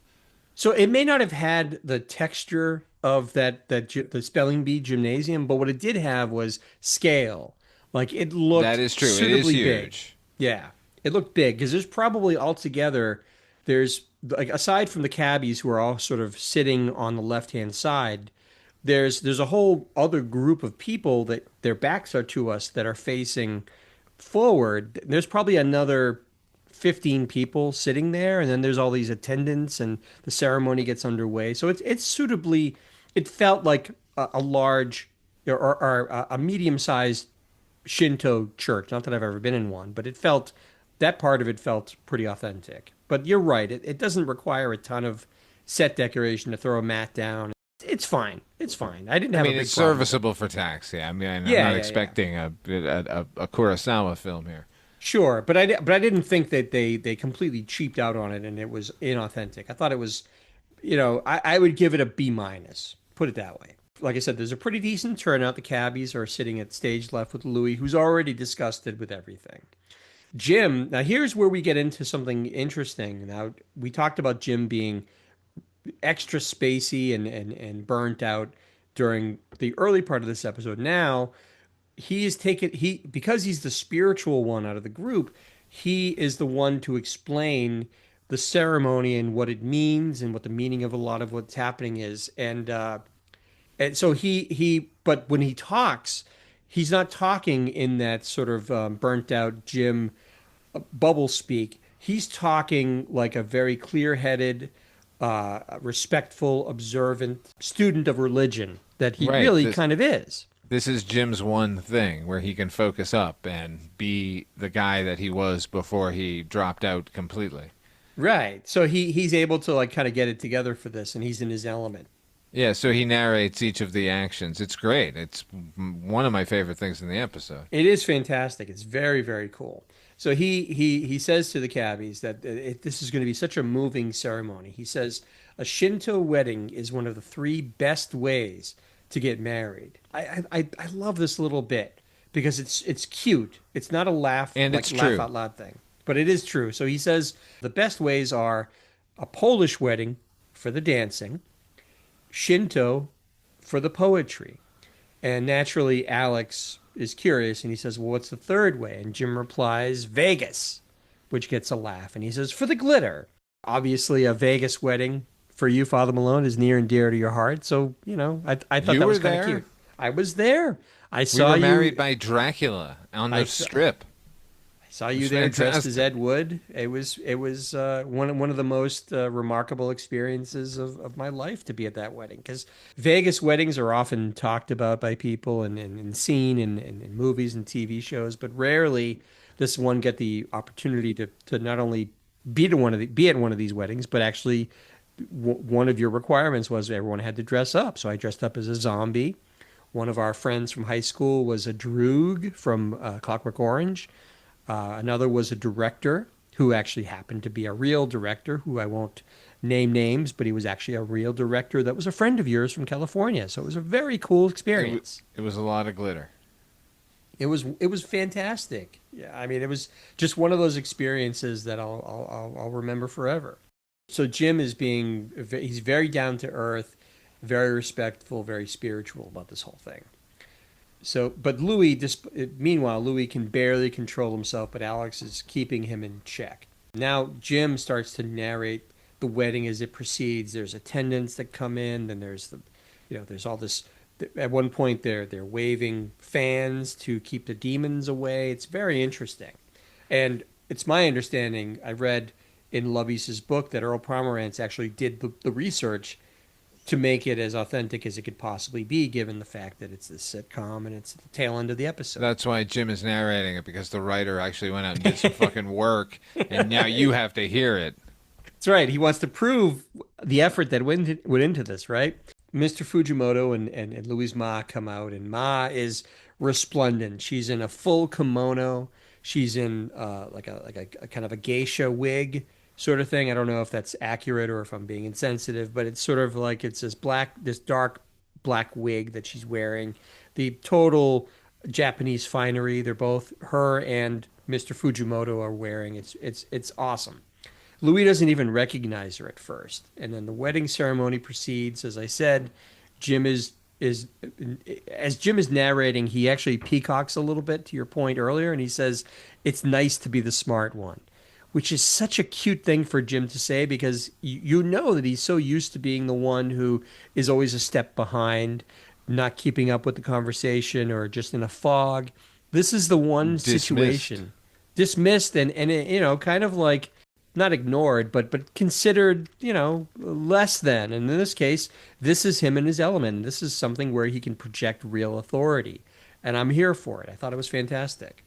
So it may not have had the texture of the spelling bee gymnasium, but what it did have was scale. Like it That looked is true. It is suitably big. huge. Yeah, it looked big because there's probably altogether there's like aside from the cabbies who are all sort of sitting on the left-hand side, there's a whole other group of people that their backs are to us that are facing forward. There's probably another 15 people sitting there, and then there's all these attendants, and the ceremony gets underway. So it's suitably, it felt like a large or a medium-sized Shinto church. Not that I've ever been in one, but it felt that part of it felt pretty authentic. But you're right, it doesn't require a ton of set decoration to throw a mat down. It's fine. It's fine. I didn't I have a mean, big it's problem with it. serviceable for tax. Yeah, I mean, I'm Yeah, not yeah, yeah. expecting a Kurosawa film here. Sure, but I didn't think that they completely cheaped out on it and it was inauthentic. I thought it was, I would give it a B minus. Put it that way. Like I said, there's a pretty decent turnout. The cabbies are sitting at stage left with Louis, who's already disgusted with everything. Jim, now here's where we get into something interesting. Now we talked about Jim being extra spacey and burnt out during the early part of this episode. Now he is taken he because he's the spiritual one out of the group, he is the one to explain the ceremony and what it means and what the meaning of a lot of what's happening is. And so but when he talks, he's not talking in that sort of burnt out Jim bubble speak. He's talking like a very clear-headed, respectful, observant student of religion that he Right. really kind of is. This is Jim's one thing where he can focus up and be the guy that he was before he dropped out completely. Right. So he's able to like kind of get it together for this, and he's in his element. Yeah, so he narrates each of the actions. It's great. It's one of my favorite things in the episode. It is fantastic. It's very, very cool. So he says to the cabbies that this is going to be such a moving ceremony. He says a Shinto wedding is one of the three best ways to get married. I love this little bit because it's cute. It's not a And like it's laugh true. out loud thing, but it is true. So he says the best ways are a Polish wedding for the dancing, Shinto for the poetry. And naturally, Alex is curious and he says, well, what's the third way? And Jim replies, Vegas, which gets a laugh. And he says, for the glitter. Obviously, a Vegas wedding for you, Father Malone, is near and dear to your heart. So, I thought You that were was kind of there? cute. I was there. I We saw were you. married by Dracula on the I strip. saw you It's there dressed as fantastic. Ed Wood. It was one of the most remarkable experiences of my life to be at that wedding because Vegas weddings are often talked about by people and seen in movies and TV shows, but rarely does one get the opportunity to not only be at one of these weddings, but actually one of your requirements was everyone had to dress up. So I dressed up as a zombie. One of our friends from high school was a Droog from Clockwork Orange. Another was a director who actually happened to be a real director who I won't name names, but he was actually a real director that was a friend of yours from California. So it was a very cool experience. It was a lot of glitter. It was fantastic. Yeah, I mean, it was just one of those experiences that I'll remember forever. So Jim he's very down to earth, very respectful, very spiritual about this whole thing. So, but meanwhile, Louis can barely control himself, but Alex is keeping him in check. Now, Jim starts to narrate the wedding as it proceeds. There's attendants that come in, then there's all this. At one point, they're waving fans to keep the demons away. It's very interesting, and it's my understanding. I read in Lovey's book that Earl Pomerantz actually did the research to make it as authentic as it could possibly be, given the fact that it's this sitcom and it's at the tail end of the episode. That's why Jim is narrating it, because the writer actually went out and did some fucking work, and now you have to hear it. That's right. He wants to prove the effort that went into this, right? Mr. Fujimoto and Louise Ma come out, and Ma is resplendent. She's in a full kimono. She's in a kind of a geisha wig sort of thing. I don't know if that's accurate or if I'm being insensitive, but it's sort of like it's this dark black wig that she's wearing. The total Japanese finery. They're both her and Mr. Fujimoto are wearing. It's awesome. Louis doesn't even recognize her at first, and then the wedding ceremony proceeds. As I said, Jim is as Jim is narrating, he actually peacocks a little bit to your point earlier, and he says it's nice to be the smart one, which is such a cute thing for Jim to say because you know that he's so used to being the one who is always a step behind, not keeping up with the conversation or just in a fog. This is the one Dismissed. situation dismissed and kind of like not ignored, but considered, less than. And in this case, this is him in his element. This is something where he can project real authority. And I'm here for it. I thought it was fantastic.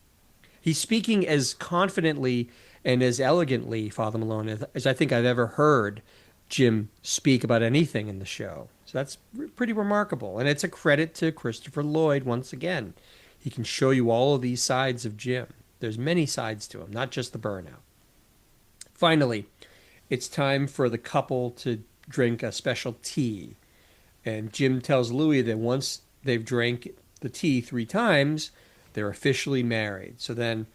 He's speaking as confidently and as elegantly, Father Malone, as I think I've ever heard Jim speak about anything in the show. So that's pretty remarkable. And it's a credit to Christopher Lloyd once again. He can show you all of these sides of Jim. There's many sides to him, not just the burnout. Finally, it's time for the couple to drink a special tea. And Jim tells Louis that once they've drank the tea 3 times, they're officially married. So then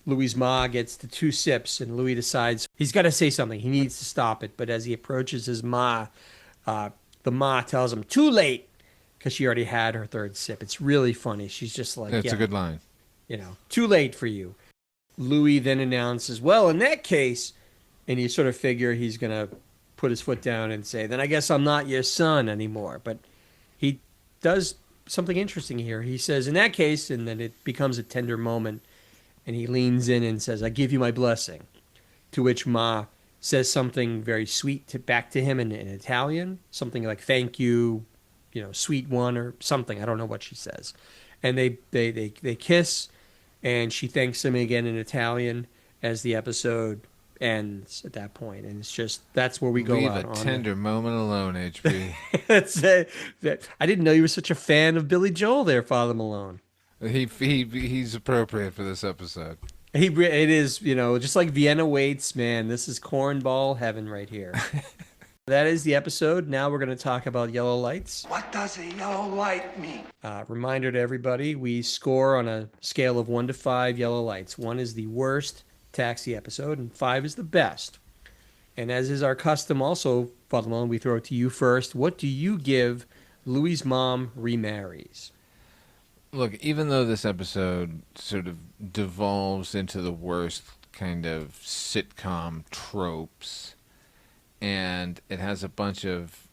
Louis's ma gets the 2 sips, and Louis decides he's got to say something. He needs to stop it. But as he approaches his ma, the ma tells him, too late, because she already had her 3rd sip. It's really funny. She's just like, That's yeah, a good line. too late for you. Louis then announces, well, in that case, and you sort of figure he's going to put his foot down and say, then I guess I'm not your son anymore. But he does something interesting here. He says, in that case, and then it becomes a tender moment, and he leans in and says, I give you my blessing. To which Ma says something very sweet back to him in Italian, something like, thank you, sweet one, or something. I don't know what she says. And they kiss, and she thanks him again in Italian as the episode ends at that point. And it's just, that's where we go Leave out a on tender moment alone, HB. that's I didn't know you were such a fan of Billy Joel there, Father Malone. He's appropriate for this episode. It is, just like Vienna Waits, man, this is cornball heaven right here. That is the episode. Now we're going to talk about yellow lights. What does a yellow light mean? Reminder to everybody, we score on a scale of 1 to 5 yellow lights. 1 is the worst Taxi episode, and 5 is the best. And as is our custom also, Father Malone, we throw it to you first. What do you give Louis' mom remarries? Look, even though this episode sort of devolves into the worst kind of sitcom tropes, and it has a bunch of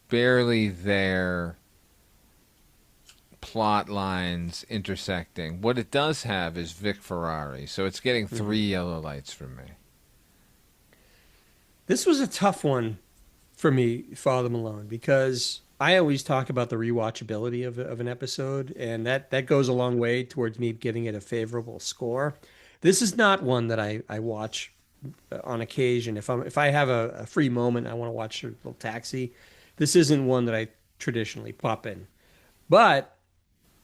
barely there plot lines intersecting, what it does have is Vic Ferrari, so it's getting 3 yellow lights from me. This was a tough one for me, Father Malone, because I always talk about the rewatchability of an episode, and that goes a long way towards me giving it a favorable score. This is not one that I watch on occasion. If I have a free moment, I want to watch a little Taxi. This isn't one that I traditionally pop in. But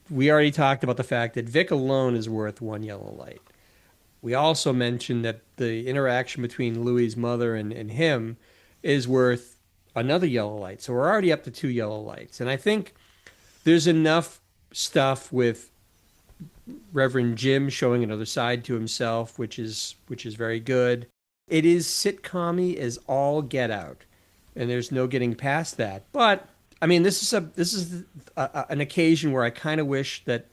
we already talked about the fact that Vic alone is worth 1 yellow light. We also mentioned that the interaction between Louis's mother and him is worth another yellow light. So we're already up to 2 yellow lights. And I think there's enough stuff with Reverend Jim showing another side to himself, which is very good. It is sitcom-y as all get out, and there's no getting past that. But I mean, this is an occasion where I kind of wish that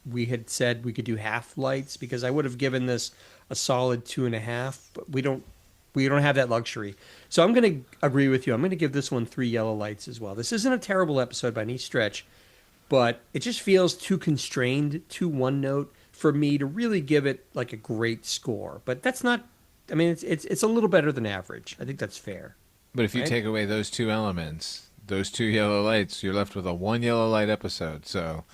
we had said we could do half lights, because I would have given this a solid 2.5. But we don't have that luxury. So I'm going to agree with you. I'm going to give this one 3 yellow lights as well. This isn't a terrible episode by any stretch, but it just feels too constrained, too one note for me to really give it like a great score. But that's not. I mean, it's a little better than average. I think that's fair. But if you Right? take away those 2 elements, those 2 yellow lights, you're left with a 1 yellow light episode. So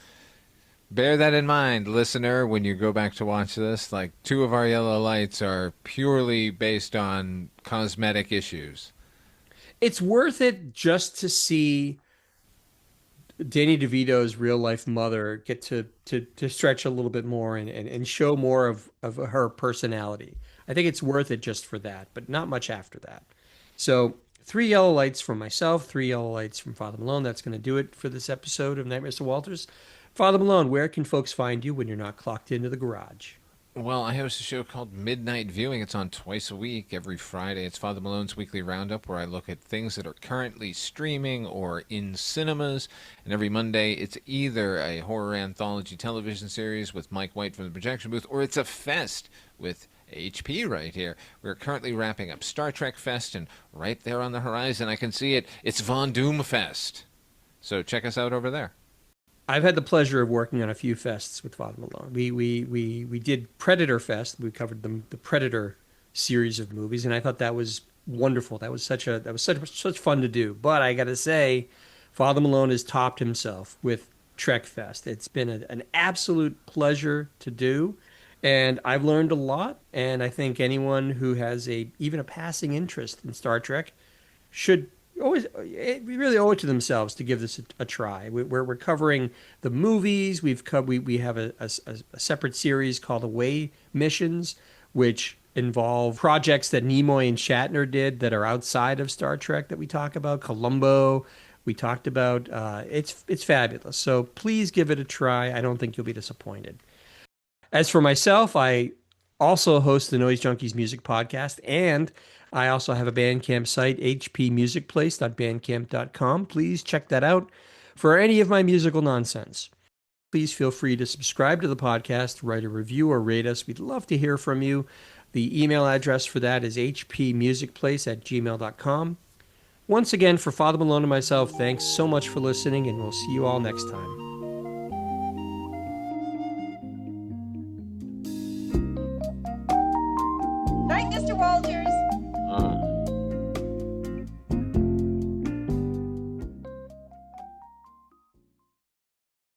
bear that in mind, listener, when you go back to watch this. Like, 2 of our yellow lights are purely based on cosmetic issues. It's worth it just to see Danny DeVito's real life mother get to stretch a little bit more and show more of her personality. I think it's worth it just for that, but not much after that. So, three yellow lights from myself, three yellow lights from Father Malone. That's going to do it for this episode of Night Mr. Walters. Father Malone, where can folks find you when you're not clocked into the garage? Well, I host a show called Midnight Viewing. It's on twice a week, every Friday. It's Father Malone's Weekly Roundup, where I look at things that are currently streaming or in cinemas. And every Monday, it's either a horror anthology television series with Mike White from the projection booth, or it's a fest with HP right here. We're currently wrapping up Star Trek Fest, and right there on the horizon, I can see it. It's Von Doom Fest. So check us out over there. I've had the pleasure of working on a few fests with Father Malone. We did Predator Fest. We covered the Predator series of movies, and I thought that was wonderful. That was such fun to do. But I got to say, Father Malone has topped himself with Trek Fest. It's been an absolute pleasure to do, and I've learned a lot. And I think anyone who has even a passing interest in Star Trek should we really owe it to themselves to give this a try. We're covering the movies. We have a separate series called Away Missions, which involve projects that Nimoy and Shatner did that are outside of Star Trek that we talk about. Columbo, we talked about. It's fabulous. So please give it a try. I don't think you'll be disappointed. As for myself, I also host the Noise Junkies Music Podcast, and I also have a Bandcamp site, hpmusicplace.bandcamp.com. Please check that out for any of my musical nonsense. Please feel free to subscribe to the podcast, write a review, or rate us. We'd love to hear from you. The email address for that is hpmusicplace@gmail.com. Once again, for Father Malone and myself, thanks so much for listening, and we'll see you all next time. Night, Mr. Walters.